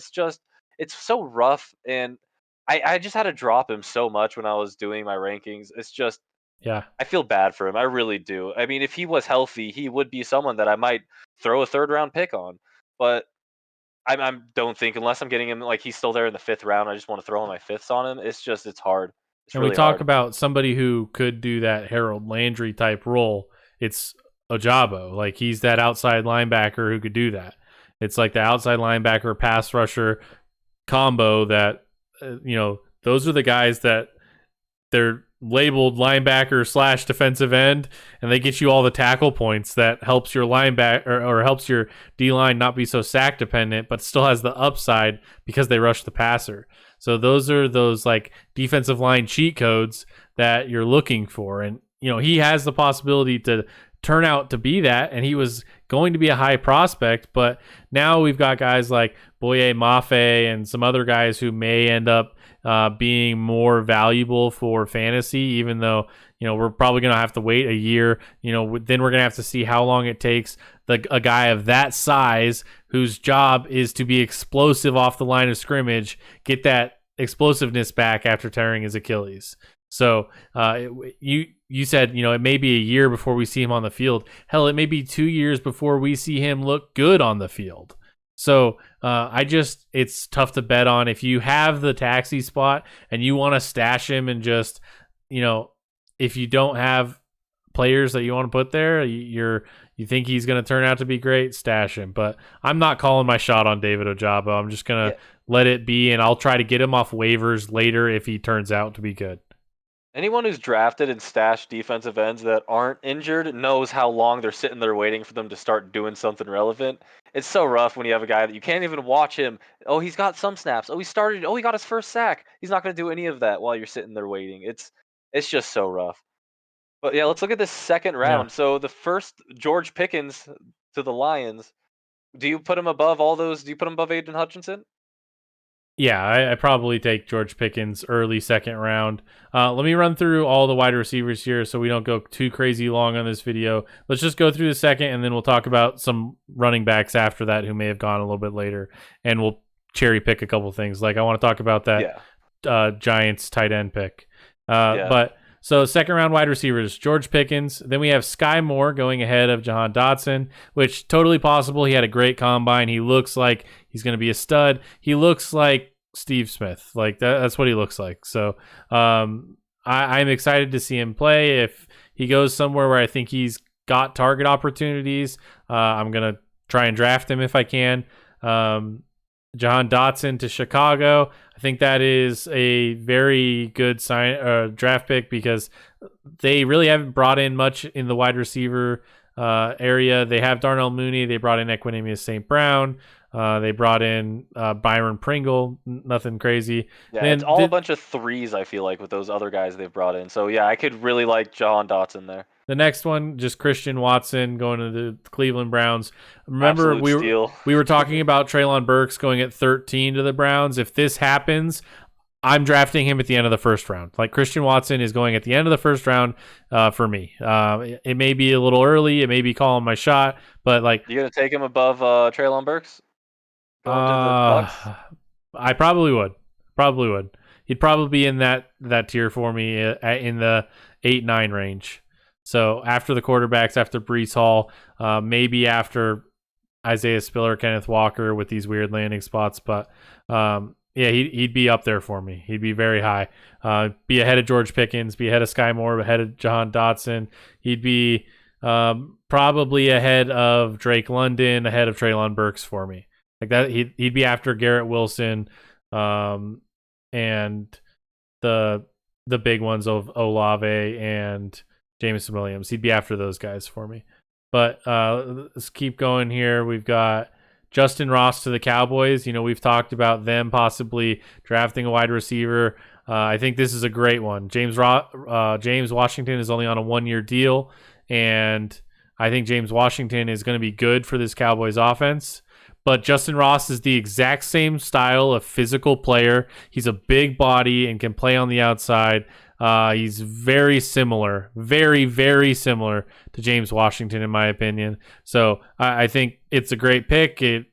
It's so rough, and I just had to drop him so much when I was doing my rankings. It's just, I feel bad for him. I really do. I mean, if he was healthy, he would be someone that I might throw a 3rd round pick on. But I don't think, unless I'm getting him, like he's still there in the 5th round, I just want to throw my 5ths on him. It's hard. It's and really we talk hard. about somebody who could do that Harold Landry type role. It's Ojabo. Like he's that outside linebacker who could do that. It's like the outside linebacker pass rusher combo that those are the guys that they're labeled linebacker / defensive end, and they get you all the tackle points that helps your linebacker or helps your D-line not be so sack dependent, but still has the upside because they rush the passer. So those are those like defensive line cheat codes that you're looking for. And, he has the possibility to turn out to be that, and he was going to be a high prospect, but now we've got guys like Boye Mafe and some other guys who may end up being more valuable for fantasy, even though, we're probably going to have to wait a year. Then we're going to have to see how long it takes a guy of that size whose job is to be explosive off the line of scrimmage, get that explosiveness back after tearing his Achilles. So you said, it may be a year before we see him on the field. Hell, it may be 2 years before we see him look good on the field. So it's tough to bet on. If you have the taxi spot and you want to stash him and just, if you don't have players that you want to put there, you think he's going to turn out to be great, stash him. But I'm not calling my shot on David Ojabo. I'm just going to let it be, and I'll try to get him off waivers later if he turns out to be good. Anyone who's drafted and stashed defensive ends that aren't injured knows how long they're sitting there waiting for them to start doing something relevant. It's so rough when you have a guy that you can't even watch him. Oh, he's got some snaps. Oh, he started. Oh, he got his first sack. He's not going to do any of that while you're sitting there waiting. It's just so rough. But yeah, let's look at this second round. Yeah. So the first, George Pickens to the Lions. Do you put him above all those? Do you put him above Aiden Hutchinson? Yeah, I probably take George Pickens early second round. Let me run through all the wide receivers here so we don't go too crazy long on this video. Let's just go through the second, and then we'll talk about some running backs after that who may have gone a little bit later, and we'll cherry pick a couple things. Like I want to talk about that Giants tight end pick. But so second round wide receivers, George Pickens. Then we have Sky Moore going ahead of Jahan Dodson, which totally possible. He had a great combine. He looks like he's going to be a stud. He looks like Steve Smith. Like that's what he looks like. So I'm excited to see him play. If he goes somewhere where I think he's got target opportunities, I'm going to try and draft him if I can. Jahan Dodson to Chicago. I think that is a very good draft pick because they really haven't brought in much in the wide receiver area. They have Darnell Mooney. They brought in Equanimeous St. Brown. They brought in Byron Pringle. Nothing crazy. Yeah, it's all a bunch of threes, I feel like, with those other guys they've brought in. So, yeah, I could really like Jahan Dodson there. The next one, just Christian Watson going to the Cleveland Browns. Remember, we were talking about Traylon Burks going at 13 to the Browns. If this happens, I'm drafting him at the end of the first round. Like Christian Watson is going at the end of the first round for me. It may be a little early. It may be calling my shot, but like you gonna take him above Traylon Burks? Going to the Bucks? I probably would. Probably would. He'd probably be in that tier for me in the 8-9 range. So after the quarterbacks, after Breece Hall, maybe after Isaiah Spiller, Kenneth Walker with these weird landing spots, but he'd be up there for me. He'd be very high. Be ahead of George Pickens, be ahead of Sky Moore, ahead of Jahan Dodson. He'd be probably ahead of Drake London, ahead of Traylon Burks for me. Like that, he'd be after Garrett Wilson, and the big ones of Olave and Jameson Williams. He'd be after those guys for me. But let's keep going here. We've got Justin Ross to the Cowboys. We've talked about them possibly drafting a wide receiver. I think this is a great one. James Washington is only on a 1-year deal, and I think James Washington is going to be good for this Cowboys offense. But Justin Ross is the exact same style of physical player. He's a big body and can play on the outside. He's very similar, very, very similar to James Washington, in my opinion. So I think it's a great pick. It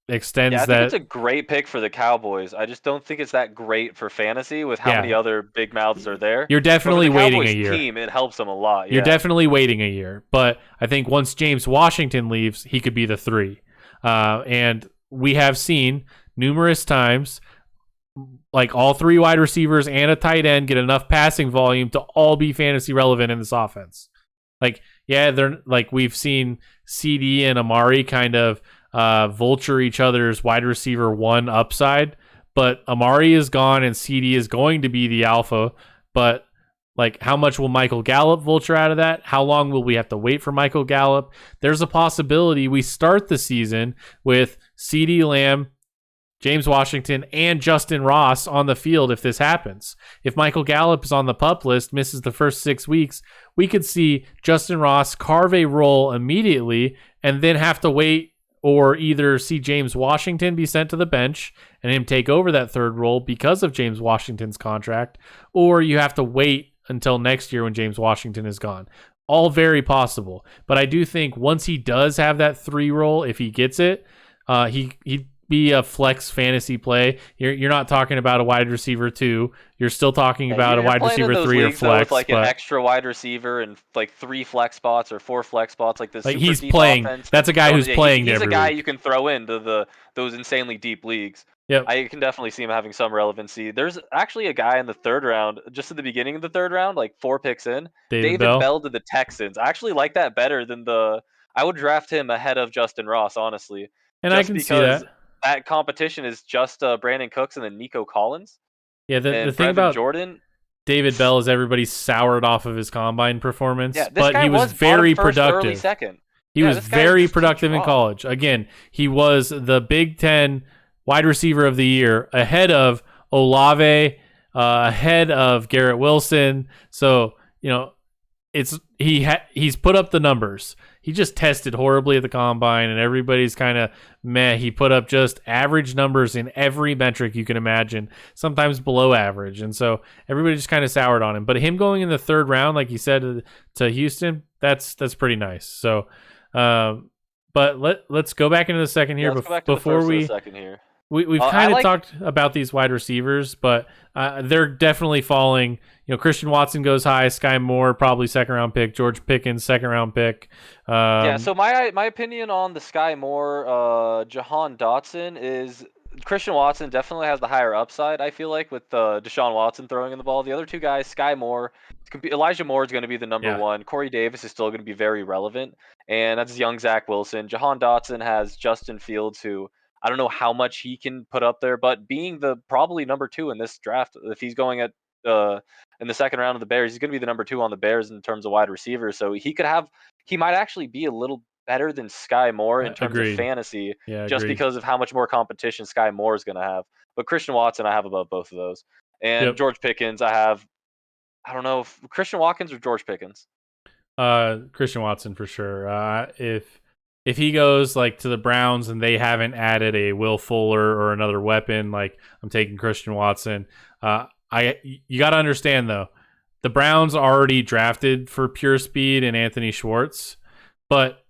extends I that. think it's a great pick for the Cowboys. I just don't think it's that great for fantasy with how many other big mouths are there. You're definitely waiting a year. Team, it helps them a lot. You're definitely waiting a year. But I think once James Washington leaves, he could be the 3. And we have seen numerous times like all 3 wide receivers and a tight end get enough passing volume to all be fantasy relevant in this offense. Like, they're like we've seen CD and Amari kind of vulture each other's wide receiver 1 upside, but Amari is gone and CD is going to be the alpha, but Like, how much will Michael Gallup vulture out of that? How long will we have to wait for Michael Gallup? There's a possibility we start the season with CeeDee Lamb, James Washington, and Justin Ross on the field if this happens. If Michael Gallup is on the PUP list, misses the first 6 weeks, we could see Justin Ross carve a role immediately and then have to wait, or either see James Washington be sent to the bench and him take over that third role because of James Washington's contract, or you have to wait until next year when James Washington is gone. All very possible. But I do think once he does have that 3 role, if he gets it, he'd be a flex fantasy play. You're not talking about a wide receiver 2. You're still talking about a wide receiver 3 or flex. With like an extra wide receiver and like 3 flex spots or 4 flex spots, like this. Like super he's deep playing. Offense. That's a guy who's playing. He's every a guy week. you can throw into those insanely deep leagues. Yep. I can definitely see him having some relevancy. There's actually a guy in the 3rd round, just at the beginning of the 3rd round, like 4 picks in. David Bell to the Texans. I actually like that better than I would draft him ahead of Justin Ross, honestly. And I can see that. That competition is just Brandon Cooks and then Nico Collins. Yeah, the thing about Jordan, David Bell is everybody soured off of his combine performance, yeah, but he was very productive. Early second. He was very productive in college. Again, he was the Big Ten wide receiver of the year, ahead of Olave, ahead of Garrett Wilson. So, he's put up the numbers. He just tested horribly at the combine, and everybody's kind of meh. He put up just average numbers in every metric you can imagine, sometimes below average. And so everybody just kind of soured on him. But him going in the 3rd round, like you said, to Houston, that's pretty nice. So, but let's go back into the second here. Before we We've kind of talked about these wide receivers, but they're definitely falling. Christian Watson goes high, Sky Moore probably 2nd round pick, George Pickens 2nd round pick. So my opinion on the Sky Moore, Jahan Dodson is Christian Watson definitely has the higher upside. I feel like with Deshaun Watson throwing in the ball, the other 2 guys, Sky Moore, Elijah Moore is going to be the number 1. Corey Davis is still going to be very relevant, and that's young Zach Wilson. Jahan Dodson has Justin Fields, who I don't know how much he can put up there, but being the probably number 2 in this draft, if he's going at in the 2nd round of the Bears, he's going to be the number 2 on the Bears in terms of wide receivers. So he might actually be a little better than Sky Moore in terms of fantasy, just because of how much more competition Sky Moore is going to have. But Christian Watson, I have above both of those, and George Pickens, I don't know if Christian Watkins or George Pickens. Christian Watson for sure. If he goes like to the Browns and they haven't added a Will Fuller or another weapon, like I'm taking Christian Watson. You got to understand though, the Browns already drafted for pure speed and Anthony Schwartz, but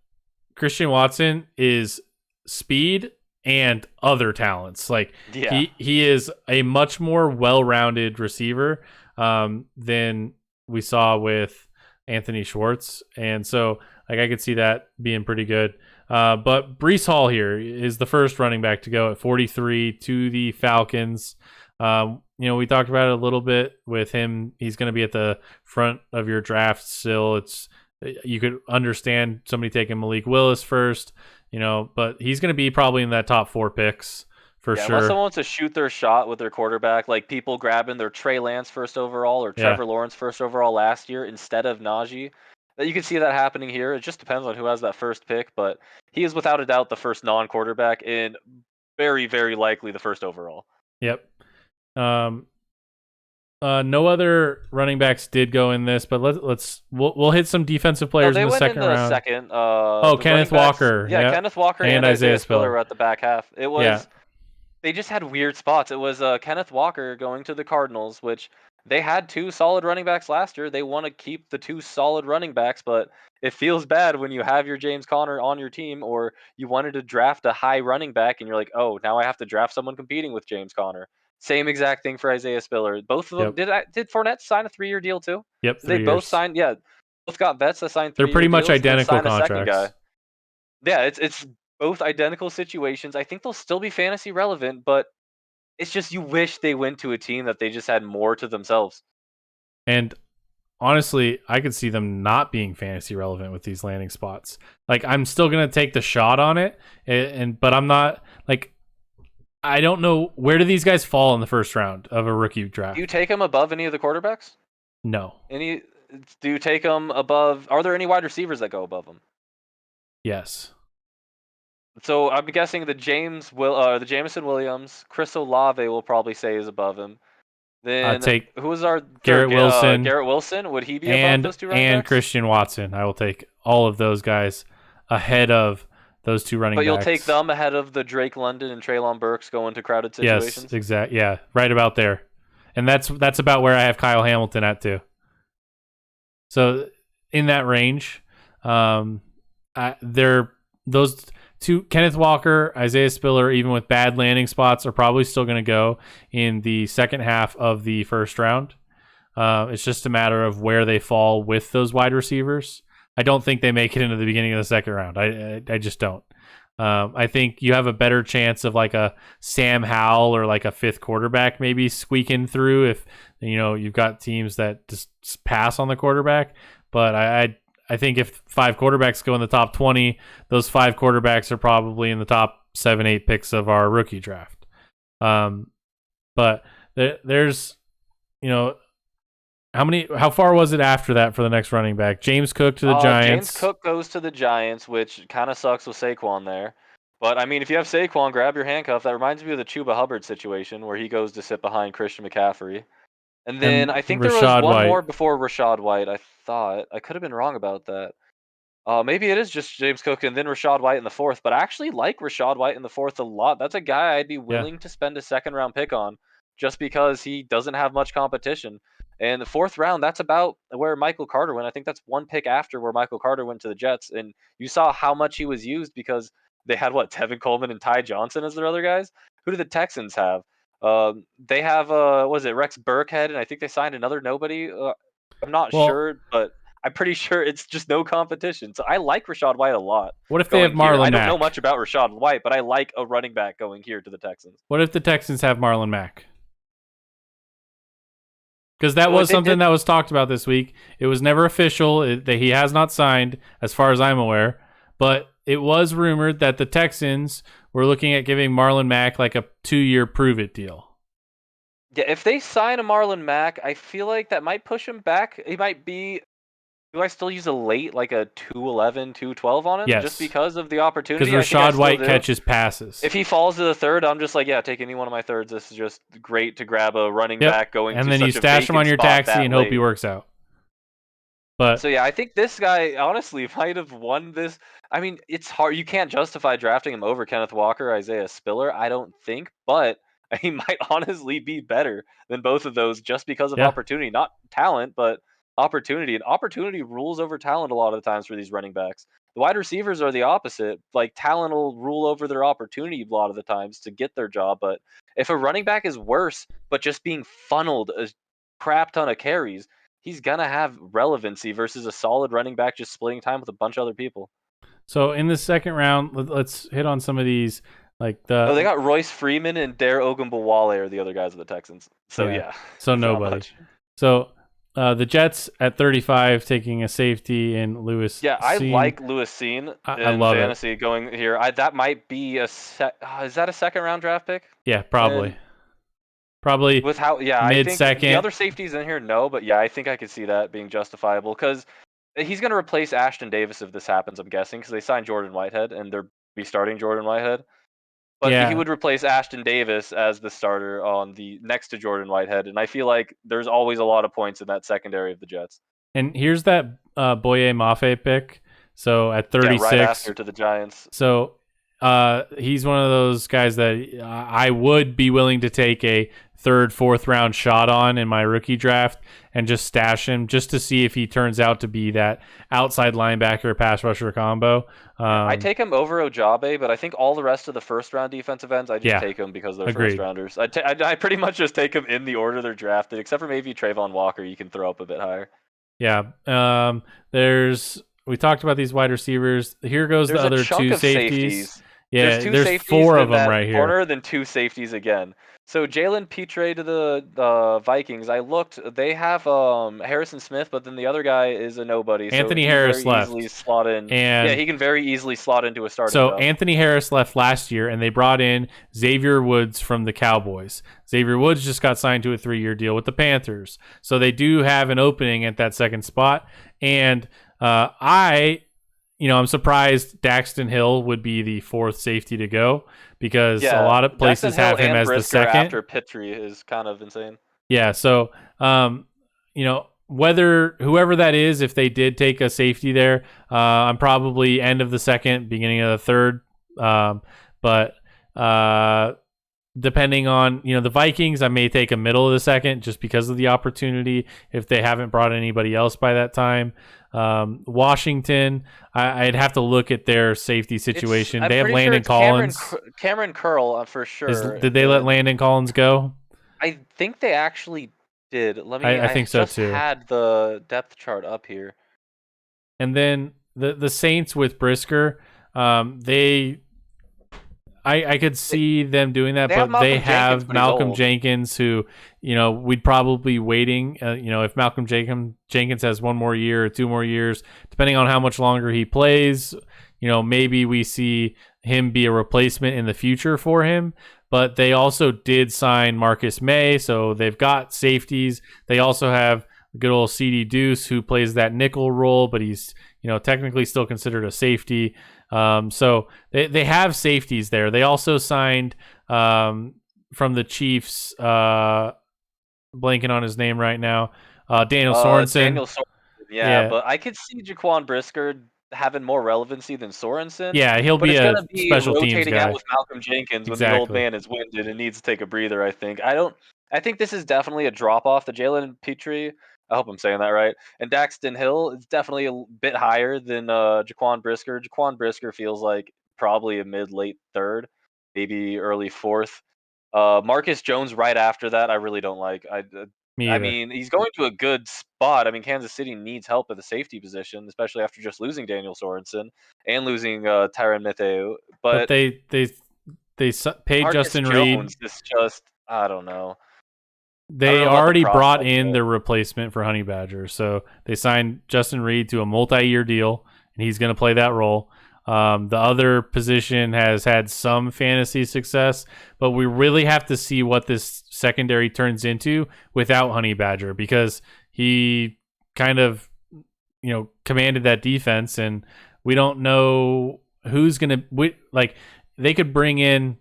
Christian Watson is speed and other talents. Like he is a much more well-rounded receiver than we saw with Anthony Schwartz, and so like I could see that being pretty good. But Breece Hall here is the first running back to go at 43 to the Falcons. We talked about it a little bit with him. He's going to be at the front of your draft still. You could understand somebody taking Malik Willis first, but he's going to be probably in that top 4 picks for sure. Unless someone wants to shoot their shot with their quarterback, like people grabbing their Trey Lance first overall or Trevor Lawrence first overall last year instead of Najee. You can see that happening here. It just depends on who has that first pick, but he is without a doubt the first non-quarterback and very, very likely the first overall. Yep. No other running backs did go in this, but we'll hit some defensive players in the second round. Kenneth Walker. Yeah, Kenneth Walker and Isaiah Spiller were at the back half. It was they just had weird spots. It was Kenneth Walker going to the Cardinals, which they had 2 solid running backs last year. They want to keep the 2 solid running backs, but it feels bad when you have your James Conner on your team, or you wanted to draft a high running back and you're like, oh, now I have to draft someone competing with James Conner. Same exact thing for Isaiah Spiller. Both of them did Fournette sign a 3-year deal too? Yep, they both signed. Yeah, both got vets that signed 3-year deals. They're pretty much identical contracts. Yeah, it's both identical situations. I think they'll still be fantasy relevant, but it's just you wish they went to a team that they just had more to themselves. And honestly, I could see them not being fantasy relevant with these landing spots. Like I'm still gonna take the shot on it, but I'm not like. I don't know, where do these guys fall in the first round of a rookie draft? Do you take them above any of the quarterbacks? No. Any? Do you take him above? Are there any wide receivers that go above him? Yes. So I'm guessing the Jameson Williams, Chris Olave will probably say is above him. Then Take who is our third? Garrett Wilson Garrett Wilson. Would he be above those two running and backs? Christian Watson. I will take all of those guys ahead of those two running But backs. you'll take them ahead of the Drake London and Traylon Burks going to crowded situations? Yes, exact. Yeah, right about there. And that's about where I have Kyle Hamilton at too. So in that range, those two, Kenneth Walker, Isaiah Spiller, even with bad landing spots, are probably still going to go in the second half of the first round. It's just a matter of where they fall with those wide receivers. I don't think they make it into the beginning of the second round. I just don't. I think you have a better chance of like a Sam Howell or like a fifth quarterback maybe squeaking through if you've got teams that just pass on the quarterback. But I think if 5 quarterbacks go in the top 20, those 5 quarterbacks are probably in the top 7-8 picks of our rookie draft. But there's how far was it after that for the next running back? James Cook to the Giants. James Cook goes to the Giants, which kind of sucks with Saquon there. But I mean, if you have Saquon, grab your handcuff. That reminds me of the Chuba Hubbard situation where he goes to sit behind Christian McCaffrey. And then I think there was one more before Rachaad White. I thought I could have been wrong about that. Maybe it is just James Cook and then Rachaad White in the 4th. But I actually like Rachaad White in the 4th a lot. That's a guy I'd be willing to spend a second-round pick on, just because he doesn't have much competition. And the 4th round, that's about where Michael Carter went. I think that's one pick after where Michael Carter went to the Jets. And you saw how much he was used because they had Tevin Coleman and Ty Johnson as their other guys. Who do the Texans have? They have Rex Burkhead, and I think they signed another nobody. I'm not sure, but I'm pretty sure it's just no competition. So I like Rachaad White a lot. What if they have Marlon Mack? I don't know much about Rachaad White, but I like a running back going here to the Texans. What if the Texans have Marlon Mack? Because that was something that was talked about this week. It was never official. He has not signed, as far as I'm aware. But it was rumored that the Texans were looking at giving Marlon Mack like a 2-year prove-it deal. Yeah, if they sign a Marlon Mack, I feel like that might push him back. He might be... Do I still use a late, like a 211, 212 on him? Yes. Just because of the opportunity? Because Rachaad White catches passes. If he falls to the 3rd, I'm just like, yeah, take any one of my 3rds. This is just great to grab a running back going and to then you stash him on your taxi and hope he works out. But so yeah, I think this guy honestly might have won this. I mean, it's hard. You can't justify drafting him over Kenneth Walker, Isaiah Spiller, I don't think, but he might honestly be better than both of those just because of opportunity, not talent, but opportunity. And opportunity rules over talent a lot of the times for these running backs. The wide receivers are the opposite. Like, talent will rule over their opportunity a lot of the times to get their job. But if a running back is worse, but just being funneled a crap ton of carries, he's going to have relevancy versus a solid running back just splitting time with a bunch of other people. So in the second round, let's hit on some of these. They got Royce Freeman and Dare Ogunbowale are the other guys of the Texans. So yeah. So nobody. So the Jets at 35 taking a safety in Lewis. Yeah, I like Lewis Cine. I love fantasy going here. That might be is that a second round draft pick? Yeah, probably. Probably with how mid-second. The other safeties in here, no, but yeah, I think I could see that being justifiable because he's going to replace Ashton Davis if this happens. I'm guessing because they signed Jordan Whitehead and they're be starting Jordan Whitehead. But he would replace Ashton Davis as the starter on the next to Jordan Whitehead, and I feel like there's always a lot of points in that secondary of the Jets. And here's that Boye Mafe pick. So at 36, right after to the Giants. So he's one of those guys that I would be willing to take a 3rd, 4th round shot on in my rookie draft and just stash him just to see if he turns out to be that outside linebacker pass rusher combo. I take him over Ojabe, but I think all the rest of the 1st round defensive ends, I just take him because they're first rounders. I pretty much just take them in the order they're drafted, except for maybe Trayvon Walker. You can throw up a bit higher. Yeah. We talked about these wide receivers. Here goes the other 2 safeties. Yeah, two there's safeties 4 of in them that right here. corner, then 2 safeties again. So Jalen Petre to the Vikings. I looked. They have Harrison Smith, but then the other guy is a nobody. So Anthony he can Harris very easily left. slot in. Yeah, And he can very easily slot into a starting so job. Anthony Harris left last year, and they brought in Xavier Woods from the Cowboys. Xavier Woods just got signed to a 3-year deal with the Panthers. So they do have an opening at that second spot. And I'm surprised Daxton Hill would be the 4th safety to go because a lot of places Jackson Hill have him and as the Brisker second. after Petrie is kind of insane. Yeah, so whoever that is, if they did take a safety there, I'm probably end of the second, beginning of the third. But depending on the Vikings, I may take a middle of the second just because of the opportunity if they haven't brought anybody else by that time. Washington, I'd have to look at their safety situation. They have Landon Collins. Cameron Curl for sure. Did they let Landon Collins go? I think they actually did. I think so too. Had the depth chart up here. And then the Saints with Brisker, I could see them doing that, but they have Malcolm Jenkins, who, we'd probably be waiting. If Malcolm Jenkins has 1 more year or 2 more years, depending on how much longer he plays, maybe we see him be a replacement in the future for him. But they also did sign Marcus May, so they've got safeties. They also have good old CD Deuce, who plays that nickel role, but he's technically still considered a safety. So they have safeties there. They also signed from the Chiefs, blanking on his name right now, Daniel Sorensen. Yeah, but I could see Jaquan Brisker having more relevancy than Sorensen. Yeah, he'll be a special teams guy. Out with Malcolm Jenkins when the old man is winded and needs to take a breather, I think. I think this is definitely a drop-off. The Jalen Petre, I hope I'm saying that right, and Daxton Hill is definitely a bit higher than Jaquan Brisker. Jaquan Brisker feels like probably a mid-late 3rd, maybe early 4th. Marcus Jones right after that, I really don't like. I mean, he's going to a good spot. I mean, Kansas City needs help at the safety position, especially after just losing Daniel Sorensen and losing Tyrann Mathieu. But they paid Marcus Justin Jones Reed. Is just, I don't know. They already brought in the replacement for Honey Badger, so they signed Justin Reed to a multi-year deal, and he's going to play that role. The other position has had some fantasy success, but we really have to see what this secondary turns into without Honey Badger, because he kind of, commanded that defense, and we don't know who's going to they could bring in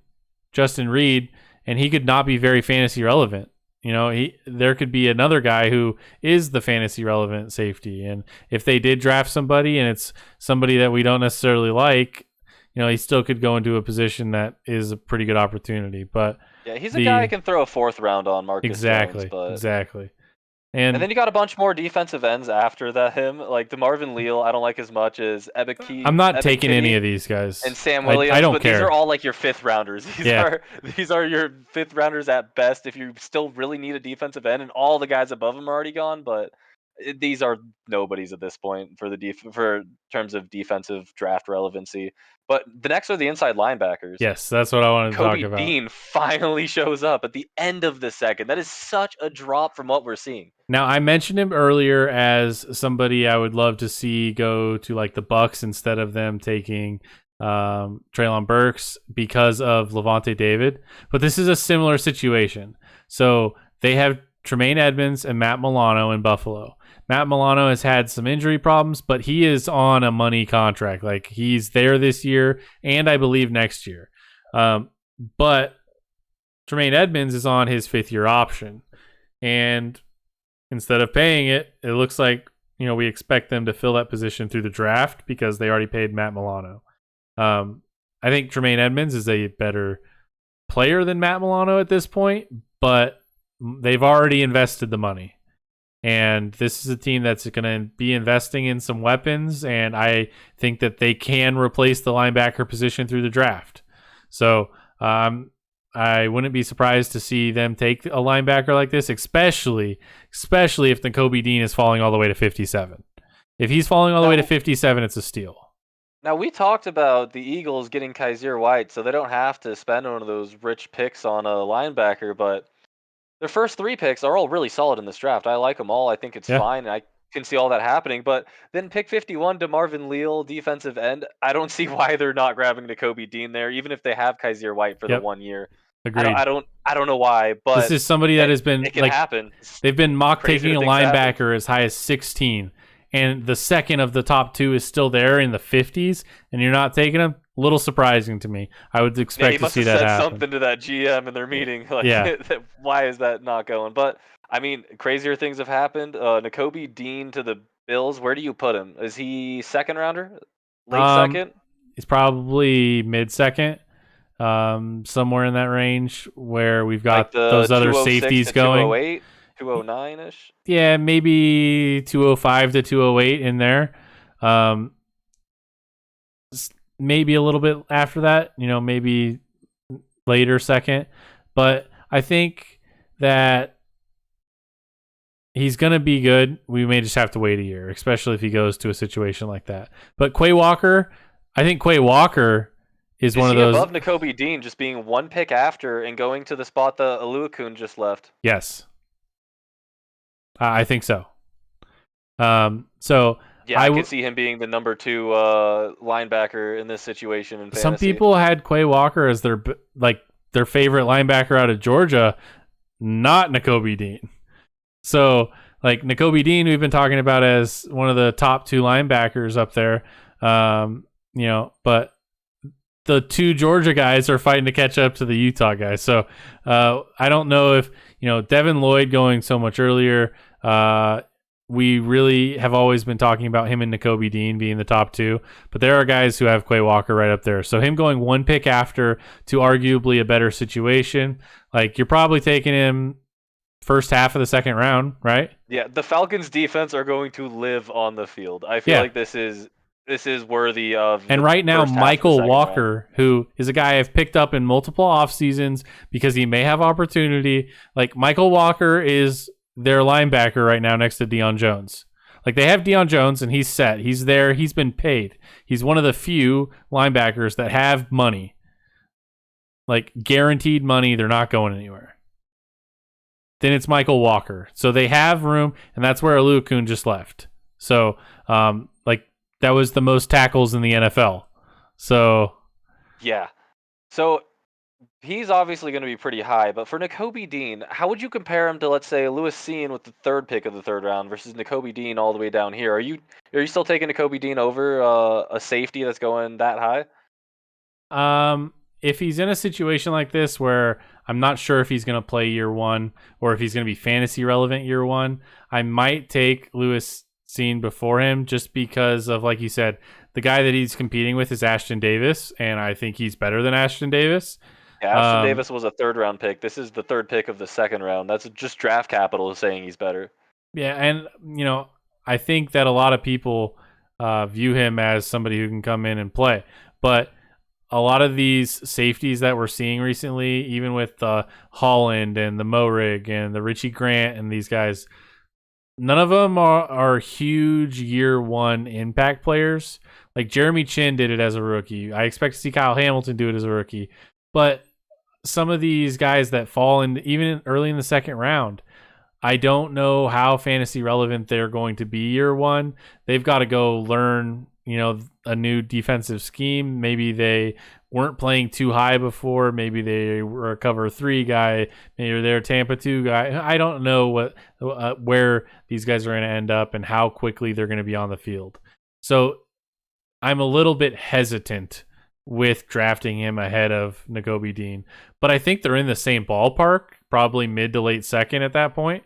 Justin Reed and he could not be very fantasy relevant. There could be another guy who is the fantasy relevant safety. And if they did draft somebody and it's somebody that we don't necessarily like, he still could go into a position that is a pretty good opportunity. But yeah, he's a guy I can throw a 4th round on, Marcus Jones. Exactly. And then you got a bunch more defensive ends after that. Like the Marvin Lille, I don't like as much as Ebike. I'm not taking any of these guys. And Sam Williams. I don't care. These are all like your 5th rounders. These are your 5th rounders at best if you still really need a defensive end, and all the guys above them are already gone. But these are nobodies at this point for terms of defensive draft relevancy. But the next are the inside linebackers. Yes, that's what I wanted to talk about. Kobe Dean finally shows up at the end of the second. That is such a drop from what we're seeing. Now, I mentioned him earlier as somebody I would love to see go to like the Bucks instead of them taking Traylon Burks because of Levante David. But this is a similar situation. So they have Tremaine Edmonds and Matt Milano in Buffalo. Matt Milano has had some injury problems, but he is on a money contract. Like, he's there this year and I believe next year. But Tremaine Edmonds is on his 5th-year option. And instead of paying it, it looks like, we expect them to fill that position through the draft because they already paid Matt Milano. I think Tremaine Edmonds is a better player than Matt Milano at this point, but they've already invested the money. And this is a team that's going to be investing in some weapons, and I think that they can replace the linebacker position through the draft. So I wouldn't be surprised to see them take a linebacker like this, especially if the Kobe Dean is falling all the way to 57. If he's falling all the way to 57, it's a steal. Now we talked about the Eagles getting Kaiser White, so they don't have to spend one of those rich picks on a linebacker. But their first three picks are all really solid in this draft. I like them all. I think it's Yeah. fine. I can see all that happening. But then pick 51 to Marvin Lille, defensive end. I don't see why they're not grabbing N'Kobe Dean there, even if they have Kaiser White for the Yep. 1 year. Agreed. I don't know why, This but is somebody that has been it can like happen. It's they've been mock crazier taking a things happen. linebacker as high as 16, and the second of the top two is still there in the 50s, and you're not taking him. A little surprising to me. I would Yeah, expect he to must see have that said happen. something to that GM in their meeting. Like, Yeah. why is that not going? But I mean, crazier things have happened. N'Kobe Dean to the Bills. Where do you put him? Is he second rounder? Late Um, second? He's probably mid-second, somewhere in that range where we've Like got the those other 206 safeties to going. 208, 209 ish? Yeah, maybe 205 to 208 in there. Um, maybe a little bit after that, maybe later second. But I think that he's going to be good. We may just have to wait a year, especially if he goes to a situation like that. But Quay Walker, I think Quay Walker is one Is of he those. above N'Kobe Dean just being one pick after and going to the spot that Aluakun just left? Yes, I think so. So Yeah, I could see him being the number 2 linebacker in this situation in fantasy. some people had Quay Walker as their favorite linebacker out of Georgia, not N'Kobe Dean. So like N'Kobe Dean, we've been talking about as one of the top 2 linebackers up there. But the 2 Georgia guys are fighting to catch up to the Utah guys. So I don't know if Devin Lloyd going so much earlier. We really have always been talking about him and N'Kobe Dean being the top 2, but there are guys who have Quay Walker right up there. So him going one pick after to arguably a better situation, like you're probably taking him first half of the second round, right? Yeah, the Falcons defense are going to live on the field. I feel like this is worthy of And the right now, first half of the Michael second Walker, round. who is a guy I've picked up in multiple off seasons because he may have opportunity. Like Michael Walker is their linebacker right now next to Deion Jones. Like they have Deion Jones and he's set. He's there. He's been paid. He's one of the few linebackers that have money. Like guaranteed money. They're not going anywhere. Then it's Michael Walker. So they have room, and that's where Aluakun just left. So that was the most tackles in the NFL. So Yeah. So he's obviously going to be pretty high, but for N'Kobe Dean, how would you compare him to, let's say, Lewis Cine with the 3rd pick of the 3rd round versus N'Kobe Dean all the way down here? Are you still taking N'Kobe Dean over a safety that's going that high? if he's in a situation like this where I'm not sure if he's going to play year 1 or if he's going to be fantasy relevant year 1, I might take Lewis Cine before him just because of, like you said, the guy that he's competing with is Ashton Davis, and I think he's better than Ashton Davis. Yeah, Ashton Davis was a 3rd round pick. This is the 3rd pick of the 2nd round. That's just draft capital saying he's better. Yeah, and I think that a lot of people view him as somebody who can come in and play, but a lot of these safeties that we're seeing recently, even with Holland and the Morig and the Richie Grant and these guys, none of them are huge year 1 impact players. Like Jeremy Chin did it as a rookie. I expect to see Kyle Hamilton do it as a rookie. But some of these guys that fall in even early in the 2nd round, I don't know how fantasy relevant they're going to be year 1. They've got to go learn, a new defensive scheme. Maybe they weren't playing too high before. Maybe they were a cover 3 guy. Maybe they're a Tampa 2 guy. I don't know where these guys are going to end up and how quickly they're going to be on the field. So I'm a little bit hesitant with drafting him ahead of N'Kobe Dean. But I think they're in the same ballpark, probably mid to late 2nd at that point,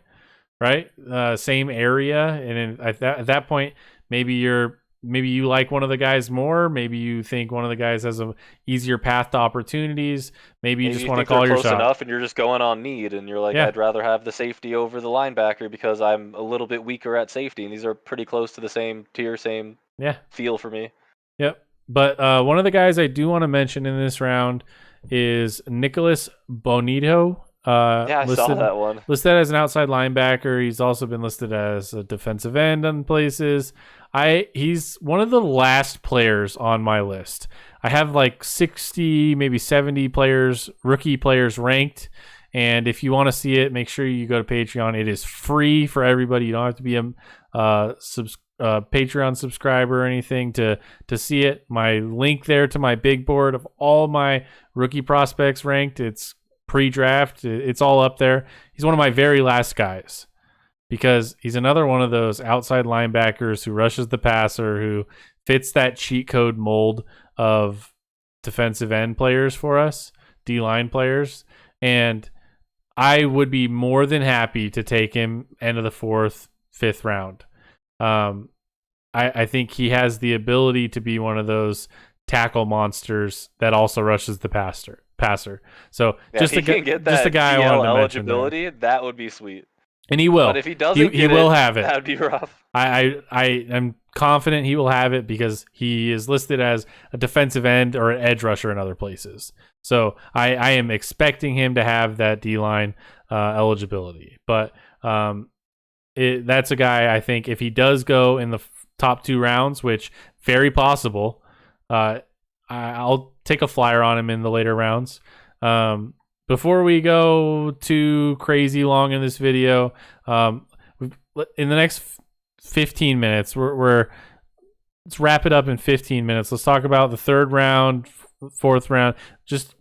right? Same area. And at that point, maybe you like one of the guys more. Maybe you think one of the guys has a easier path to opportunities. Maybe you just want to call your shot. Close enough, and you're just going on need, and you're like, Yeah. I'd rather have the safety over the linebacker because I'm a little bit weaker at safety, and these are pretty close to the same tier, same feel for me. Yep. But one of the guys I do want to mention in this round is Nicholas Bonito. Yeah, I saw that one. listed as an outside linebacker. He's also been listed as a defensive end in places. He's one of the last players on my list. I have like 60, maybe 70 players, rookie players ranked. And if you want to see it, make sure you go to Patreon. It is free for everybody. You don't have to be a Patreon subscriber or anything to see it. My link there to my big board of all my rookie prospects ranked. It's pre-draft. It's all up there. He's one of my very last guys because he's another one of those outside linebackers who rushes the passer, who fits that cheat code mold of defensive end players for us, D-line players. And I would be more than happy to take him end of the 4th, 5th round. I think he has the ability to be one of those tackle monsters that also rushes the passer. So Yeah, just a guy I wanted to mention there. that would be sweet. And he will. But if he doesn't, he will have it. That would be rough. I am confident he will have it because he is listed as a defensive end or an edge rusher in other places. So I am expecting him to have that D-line eligibility. But that's a guy I think if he does go in the top 2 rounds, which very possible, I'll take a flyer on him in the later rounds. Before we go too crazy long in this video, in the next 15 minutes, let's wrap it up in 15 minutes. Let's talk about the 3rd round, 4th round. Just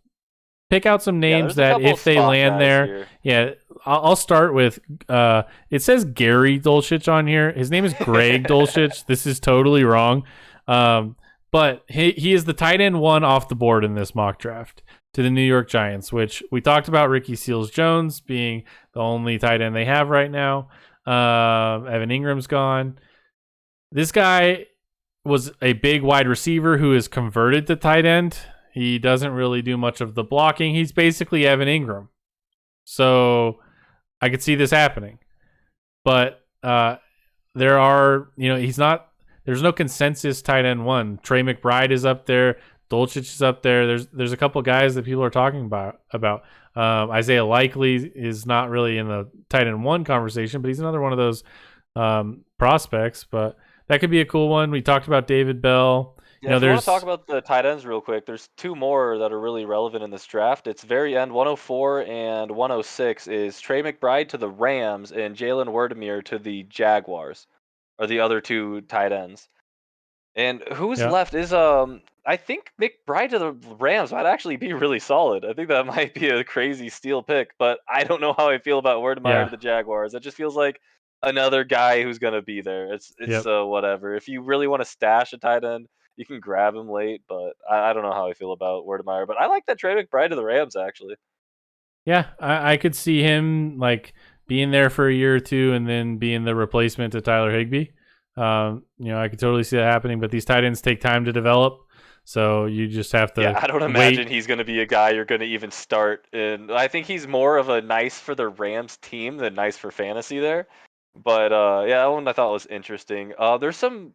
pick out some names that if they land there. Here. Yeah, I'll start with, it says Gary Dulcich on here. His name is Greg Dulcich. This is totally wrong. But he is the tight end 1 off the board in this mock draft to the New York Giants, which we talked about Ricky Seals-Jones being the only tight end they have right now. Evan Ingram's gone. This guy was a big wide receiver who is converted to tight end. He doesn't really do much of the blocking. He's basically Evan Ingram. So I could see this happening. But there are, there's no consensus tight end 1. Trey McBride is up there. Dulcich is up there. There's a couple guys that people are talking about. Isaiah Likely is not really in the tight end 1 conversation, but he's another one of those prospects. But that could be a cool one. We talked about David Bell. Yeah, if you want to talk about the tight ends real quick, there's 2 more that are really relevant in this draft. It's very end, 104 and 106 is Trey McBride to the Rams and Jalen Werdemere to the Jaguars, are the other 2 tight ends. And who's left is I think McBride to the Rams might actually be really solid. I think that might be a crazy steal pick, but I don't know how I feel about Werdemere to the Jaguars. It just feels like another guy who's gonna be there. It's whatever. If you really want to stash a tight end, you can grab him late, but I don't know how I feel about Werdemere. But I like that Trey McBride to the Rams actually. Yeah, I could see him like being there for a year or 2 and then being the replacement to Tyler Higbee. I could totally see that happening, but these tight ends take time to develop. So you just have to. Yeah, I don't imagine he's going to be a guy you're going to even start. And I think he's more of a nice for the Rams team than nice for fantasy there. But that one I thought was interesting. There's some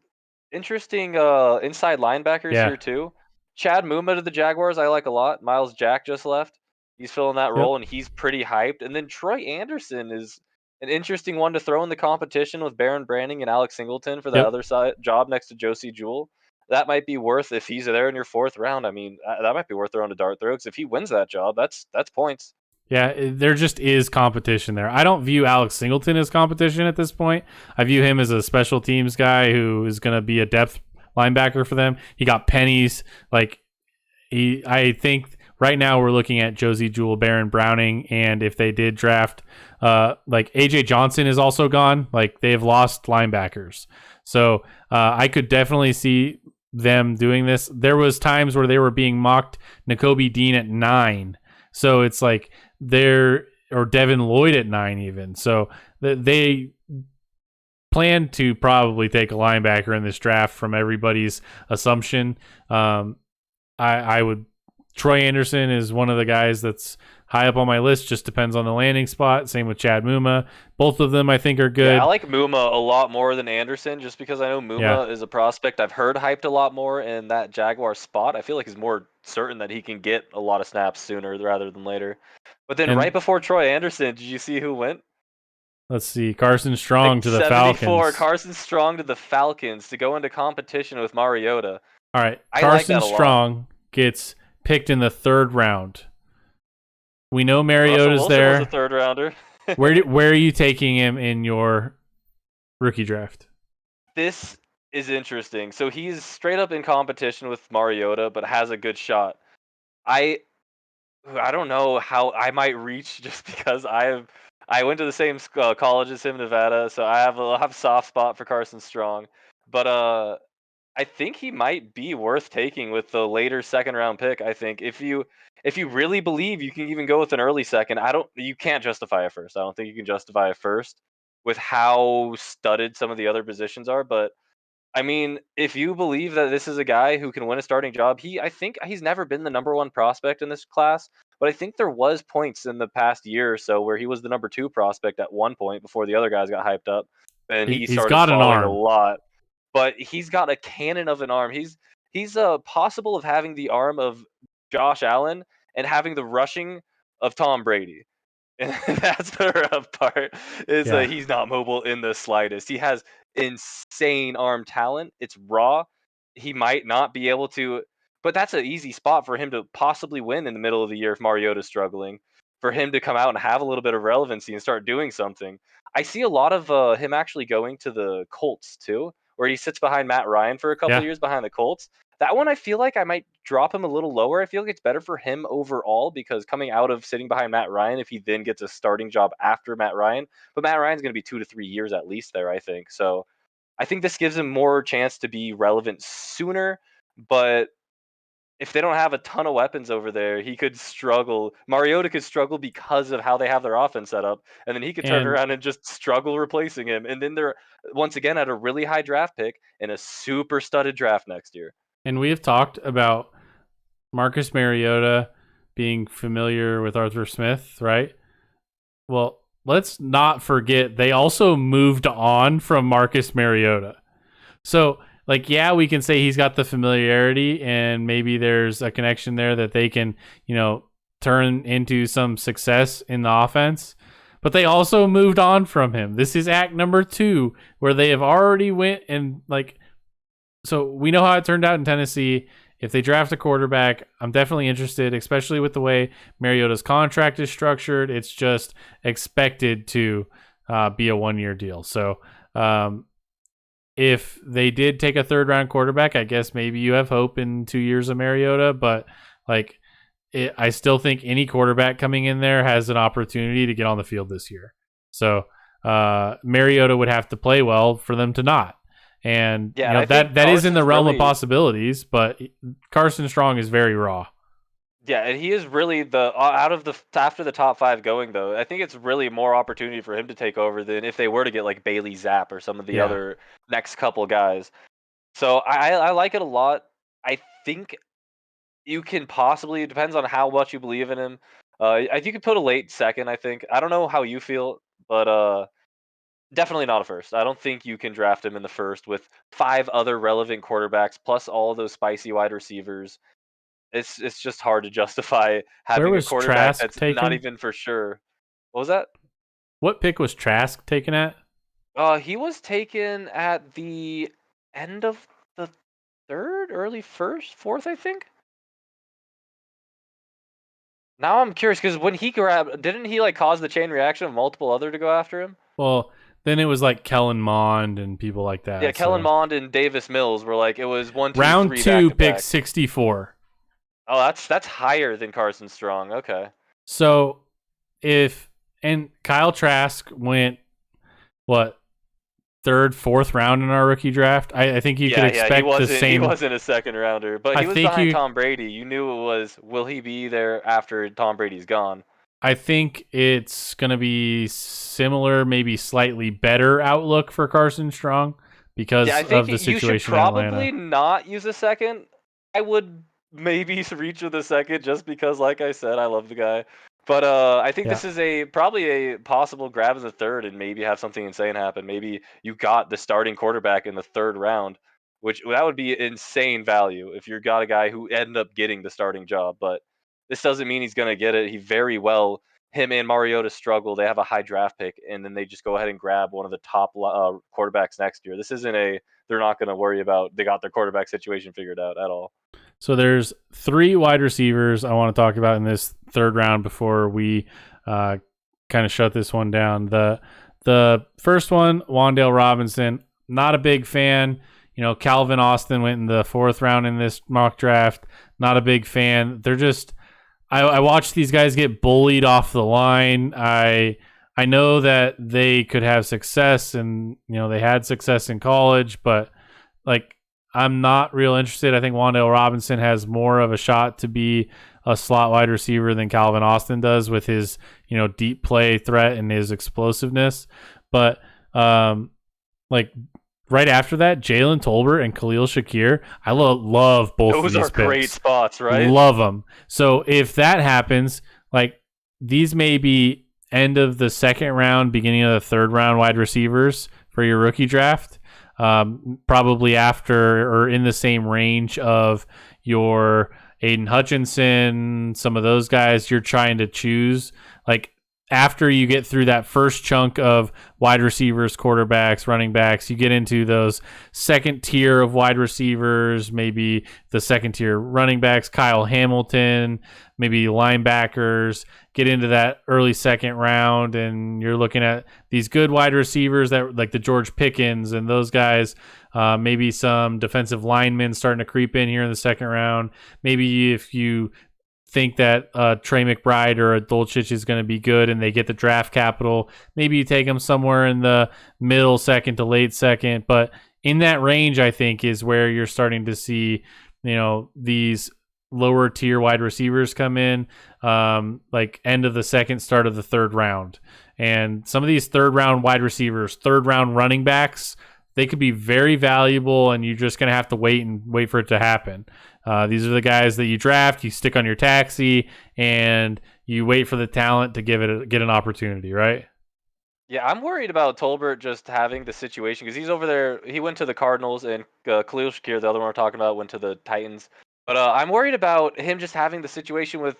interesting inside linebackers here too. Chad Muma to the Jaguars I like a lot. Miles Jack just left. He's filling that role, and he's pretty hyped. And then Troy Anderson is an interesting one to throw in the competition with Baron Branding and Alex Singleton for the other side job next to Josie Jewell. That might be worth, if he's there in your 4th round, I mean, that might be worth throwing a dart throw, because if he wins that job, that's points. Yeah, there just is competition there. I don't view Alex Singleton as competition at this point. I view him as a special teams guy who is going to be a depth linebacker for them. He got pennies. I think right now we're looking at Josie Jewell, Baron Browning, and if they did draft, AJ Johnson is also gone. They've lost linebackers. So I could definitely see them doing this. There was times where they were being mocked Nakobe Dean at 9. So it's like or Devin Lloyd at 9 even. So they plan to probably take a linebacker in this draft from everybody's assumption. I would Troy Anderson is one of the guys that's high up on my list. Just depends on the landing spot. Same with Chad Muma. Both of them I think are Yeah, I good. like Muma a lot more than Anderson, just because I know Yeah, Muma is a prospect I've heard hyped a lot more in that Jaguar spot. I feel like he's more certain that he can get a lot of snaps sooner rather than later. But then right and before Troy Anderson, did you see who went? let's see, Carson Strong Pick to the 74, Falcons. Carson Strong to the Falcons to go into competition with Mariota. All right, I like Carson that a lot. Strong gets picked in the 3rd round. We know Russell Mariota's Wilson was a there. third rounder. Where are you taking him in your rookie draft? This is interesting. So he's straight up in competition with Mariota, but has a good shot. I I don't know how I might reach just because I went to the same college as him, Nevada, so I have a soft spot for Carson Strong. But I think he might be worth taking with the later second round pick. I think if you really believe you can even go with an early second, you can't justify a first. I don't think you can justify a first with how studded some of the other positions are. But I mean, if you believe that this is a guy who can win a starting job, I think he's never been the number one prospect in this class, but I think there was points in the past year or so where he was the number two prospect at one point before the other guys got hyped up, and he He's started got an falling a arm, lot. But he's got a cannon of an arm. He's possible of having the arm of Josh Allen and having the rushing of Tom Brady. And that's the rough part is yeah, he's not mobile in the slightest. He has insane arm talent. It's raw. He might not be able to, but that's an easy spot for him to possibly win in the middle of the year if Mariota's struggling. For him to come out and have a little bit of relevancy and start doing something. I see a lot of him actually going to the Colts too, where he sits behind Matt Ryan for a couple of yeah. years behind the Colts. That one I feel like I might drop him a little lower. I feel like it's better for him overall because coming out of sitting behind Matt Ryan, if he then gets a starting job after Matt Ryan, but Matt Ryan's going to be 2 to 3 years at least there, I think. So I think this gives him more chance to be relevant sooner. But if they don't have a ton of weapons over there, he could struggle. Mariota could struggle because of how they have their offense set up, and then he could turn And around and just struggle replacing him. And then they're once again at a really high draft pick and a super studded draft next year. we have talked about Marcus Mariota being familiar with Arthur Smith, right? Well, let's not forget they also moved on from Marcus Mariota. So, like, yeah, we can say he's got the familiarity and maybe there's a connection there that they can, turn into some success in the offense. But they also moved on from him. This is act number 2 where they have already went and so we know how it turned out in Tennessee. If they draft a quarterback, I'm definitely interested, especially with the way Mariota's contract is structured. It's just expected to be a 1-year deal. So if they did take a 3rd round quarterback, I guess maybe you have hope in 2 years of Mariota. But I still think any quarterback coming in there has an opportunity to get on the field this year. So Mariota would have to play well for them to not. And Yeah, and I think that is in the Carson's realm of really possibilities, but Carson Strong is very raw. yeah, and he is really the out of the after the top five going though. I think it's really more opportunity for him to take over than if they were to get like Bailey Zapp or some of the Yeah. other next couple guys. So I like it a lot. I think you can possibly it depends on how much you believe in him. You could put a late second. I think I don't know how you feel, but definitely not a first. I don't think you can draft him in the first with 5 other relevant quarterbacks plus all of those spicy wide receivers. It's just hard to justify Where having a was quarterback Trask that's not taken? even for sure. What was that? What pick was Trask taken at? He was taken at the end of the third, early first, fourth, I think. Now I'm curious because when he grabbed, didn't he like cause the chain reaction of multiple other to go after him? Well, then it was like Kellen Mond and people like Yeah, that. Kellen So Mond and Davis Mills were like it was one, two, round three back 2, to pick back. 64. Oh, that's higher than Carson Strong. Okay. So if and Kyle Trask went what 3rd, 4th round in our rookie draft, I think you could Yeah, he expect the wasn't he same. wasn't a second rounder, but I he was think behind you. Tom Brady. You knew it was will he be there after Tom Brady's gone? I think it's going to be similar, maybe slightly better outlook for Carson Strong Yeah, because I think of the you should situation in probably Atlanta. not use a second. I would maybe reach of the second, just because, like I said, I love the guy. But I think Yeah. this is probably a possible grab in the third, and maybe have something insane happen. Maybe you got the starting quarterback in the third round, which that would be insane value if you got a guy who ended up getting the starting job. But this doesn't mean he's gonna get it. He very well. Him and Mariota struggle. They have a high draft pick, and then they just go ahead and grab one of the top quarterbacks next year. This isn't a. They're not going to worry about. They got their quarterback situation figured out at all. So there's 3 wide receivers I want to talk about in this third round before we kind of shut this one down. The first one, Wan'Dale Robinson, not a big fan. Calvin Austin went in the 4th round in this mock draft. Not a big fan. They're just I watched these guys get bullied off the line. I know that they could have success, and they had success in college, but I'm not real interested. I think Wan'Dale Robinson has more of a shot to be a slot wide receiver than Calvin Austin does with his, deep play threat and his explosiveness. But right after that, Jalen Tolbert and Khalil Shakir, I love both of these picks. Those are great spots, right? Love them. So if that happens, these may be end of the 2nd round, beginning of the 3rd round wide receivers for your rookie draft. Probably after or in the same range of your Aiden Hutchinson, some of those guys you're trying to choose. After you get through that first chunk of wide receivers, quarterbacks, running backs, you get into those 2nd tier of wide receivers, maybe the 2nd tier running backs, Kyle Hamilton, maybe linebackers, get into that early 2nd round, and you're looking at these good wide receivers that like the George Pickens and those guys, maybe some defensive linemen starting to creep in here in the 2nd round. Maybe if you think that Trey McBride or a Dulcich is going to be good and they get the draft capital, maybe you take them somewhere in the middle 2nd to late 2nd. But in that range, I think, is where you're starting to see, these lower tier wide receivers come in, end of the 2nd, start of the 3rd round. And some of these 3rd round wide receivers, 3rd round running backs, they could be very valuable, and you're just going to have to wait for it to happen. These are the guys that you draft, you stick on your taxi, and you wait for the talent to get an opportunity, right? Yeah, I'm worried about Tolbert just having the situation because he's over there. He went to the Cardinals, and Khalil Shakir, the other one we're talking about, went to the Titans. But I'm worried about him just having the situation with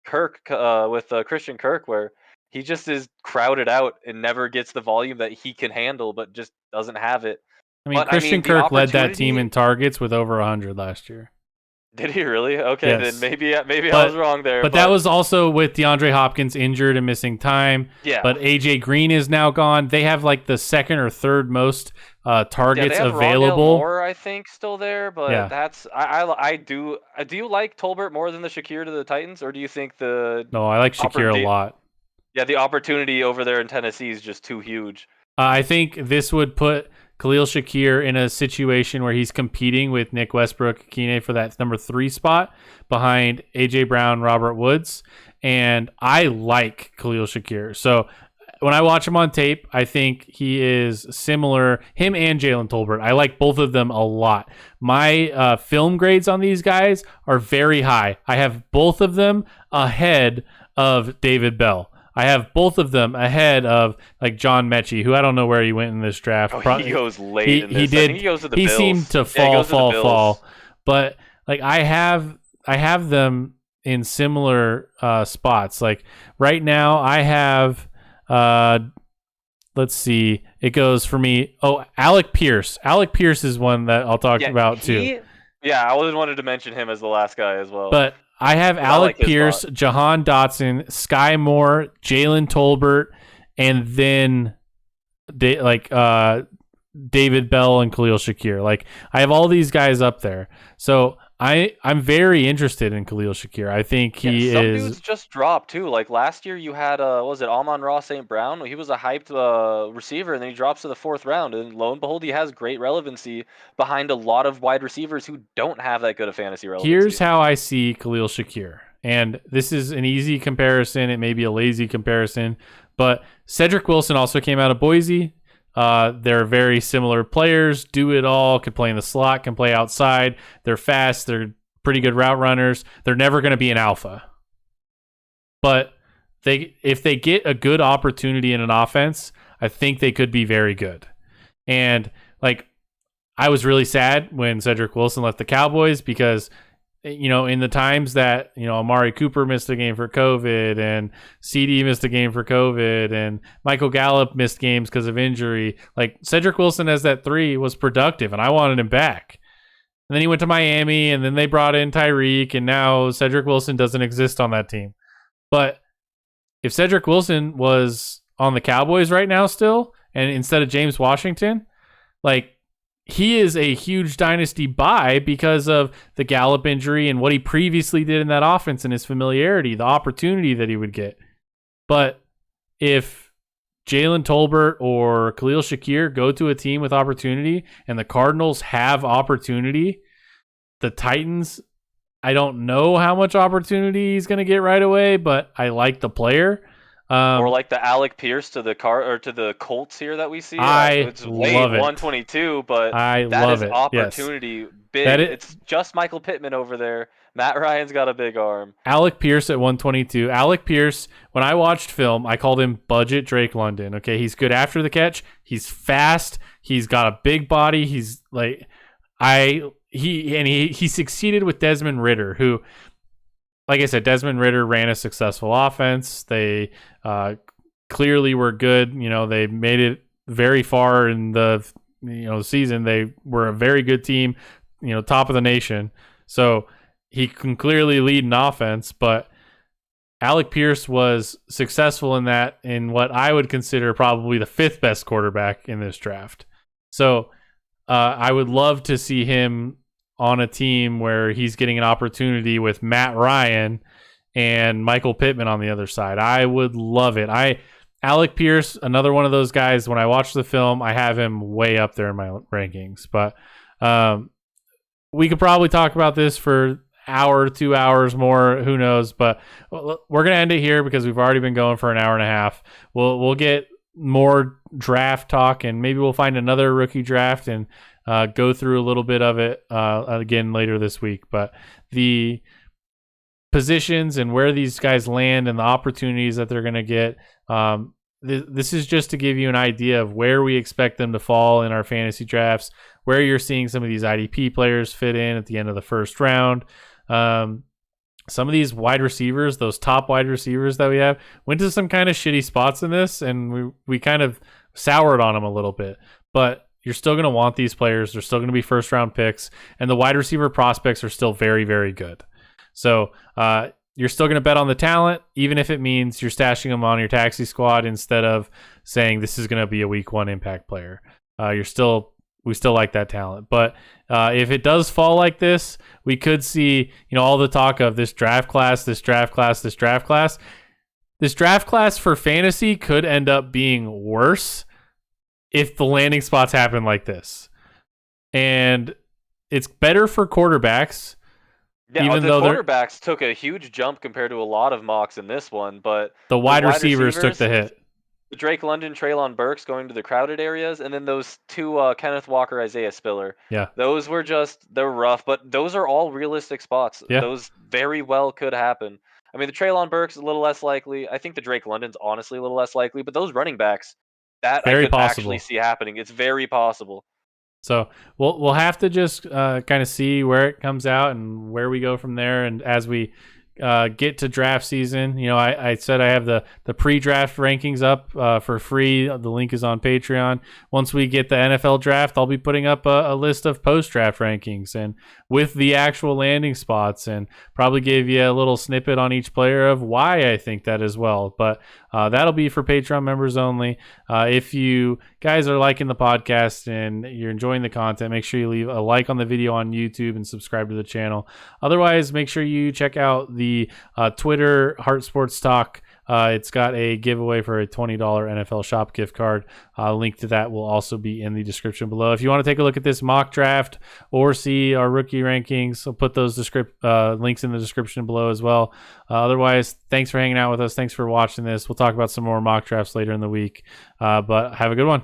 Christian Kirk, where he just is crowded out and never gets the volume that he can handle, but just doesn't have it. Christian Kirk led that team in targets with over 100 last year. Did he really? Okay, yes. Then maybe I was wrong there. But that was also with DeAndre Hopkins injured and missing time. Yeah. But AJ Green is now gone. They have the 2nd or 3rd most targets they have available. Rondale Moore, I think, still there, but that's I do. Do you like Tolbert more than the Shakir to the Titans, or do you think the? No, I like Shakir a lot. Yeah, the opportunity over there in Tennessee is just too huge. I think this would put Khalil Shakir in a situation where he's competing with Nick Westbrook-Ikine for that number 3 spot behind A.J. Brown, Robert Woods, and I like Khalil Shakir. So when I watch him on tape, I think he is similar, him and Jalen Tolbert. I like both of them a lot. My film grades on these guys are very high. I have both of them ahead of David Bell. I have both of them ahead of John Mechie, who I don't know where he went in this draft. He goes late in this. He did. He goes to the Bills. He seemed to fall. But I have them in similar spots. Right now, I have. Let's see. It goes for me. Oh, Alec Pierce. Alec Pierce is one that I'll talk about too. Yeah, I wanted to mention him as the last guy as well. But I have Alec Pierce, Jahan Dotson, Sky Moore, Jalen Tolbert, and then David Bell and Khalil Shakir. I have all these guys up there. So I'm very interested in Khalil Shakir. I think some dudes just dropped too. Last year you had was it Amon-Ra St. Brown? He was a hyped receiver, and then he drops to the 4th round, and lo and behold, he has great relevancy behind a lot of wide receivers who don't have that good of fantasy relevancy. Here's how I see Khalil Shakir, and this is an easy comparison. It may be a lazy comparison, but Cedric Wilson also came out of Boise. They're very similar players, do it all, can play in the slot, can play outside. They're fast, they're pretty good route runners. They're never going to be an alpha. But if they get a good opportunity in an offense, I think they could be very good. And like, I was really sad when Cedric Wilson left the Cowboys because, in the times that, Amari Cooper missed a game for COVID and CD missed a game for COVID and Michael Gallup missed games because of injury, like Cedric Wilson as that 3 was productive and I wanted him back. And then he went to Miami and then they brought in Tyreek and now Cedric Wilson doesn't exist on that team. But if Cedric Wilson was on the Cowboys right now still, and instead of James Washington, like, he is a huge dynasty buy because of the Gallup injury and what he previously did in that offense and his familiarity, the opportunity that he would get. But if Jalen Tolbert or Khalil Shakir go to a team with opportunity and the Cardinals have opportunity, the Titans, I don't know how much opportunity he's going to get right away, but I like the player. Or like the Alec Pierce to the Colts here that we see. It's late love it. 122, but that is it. opportunity. Yes. Big. It's just Michael Pittman over there. Matt Ryan's got a big arm. Alec Pierce at 122. Alec Pierce, when I watched film, I called him budget Drake London. Okay, he's good after the catch. He's fast. He's got a big body. He's like he succeeded with Desmond Ritter, who, like I said, Desmond Ritter ran a successful offense. They clearly were good. They made it very far in the season. They were a very good team, top of the nation. So he can clearly lead an offense, but Alec Pierce was successful in what I would consider probably the 5th best quarterback in this draft. So I would love to see him on a team where he's getting an opportunity with Matt Ryan and Michael Pittman on the other side. I would love it. Alec Pierce, another one of those guys, when I watch the film, I have him way up there in my rankings. But we could probably talk about this for hour, 2 hours more, who knows. But we're going to end it here because we've already been going for an hour and a half. We'll get more draft talk and maybe we'll find another rookie draft and go through a little bit of it again later this week. But the positions and where these guys land and the opportunities that they're going to get, this is just to give you an idea of where we expect them to fall in our fantasy drafts, where you're seeing some of these IDP players fit in at the end of the first round. Some of these wide receivers, those top wide receivers that we have, went to some kind of shitty spots in this, and we kind of soured on them a little bit. But you're still going to want these players. They're still going to be first-round picks, and the wide receiver prospects are still very, very good. So you're still going to bet on the talent, even if it means you're stashing them on your taxi squad instead of saying this is going to be a week 1 impact player. We still like that talent. But if it does fall like this, we could see, all the talk of this draft class for fantasy could end up being worse if the landing spots happen like this. And it's better for quarterbacks. Yeah, even though the quarterbacks took a huge jump compared to a lot of mocks in this one, but the wide receivers took the hit. Drake London, Traylon Burks going to the crowded areas, and then those 2 Kenneth Walker, Isaiah Spiller. Yeah. Those were they're rough, but those are all realistic spots. Yeah. Those very well could happen. I mean, the Traylon Burks is a little less likely. I think the Drake London's honestly a little less likely, but those running backs, that very I could possible. Actually see happening. It's very possible. So we'll have to just kind of see where it comes out and where we go from there. And as we get to draft season, I said I have the pre-draft rankings up for free. The link is on Patreon. Once we get the NFL draft, I'll be putting up a list of post-draft rankings and with the actual landing spots, and probably give you a little snippet on each player of why I think that as well. But that'll be for Patreon members only. If you guys are liking the podcast and you're enjoying the content, make sure you leave a like on the video on YouTube and subscribe to the channel. Otherwise, make sure you check out the Twitter Heart Sports Talk. It's got a giveaway for a $20 NFL Shop gift card. Link to that will also be in the description below. If you want to take a look at this mock draft or see our rookie rankings, I'll put those links in the description below as well. Otherwise, thanks for hanging out with us. Thanks for watching this. We'll talk about some more mock drafts later in the week. But have a good one.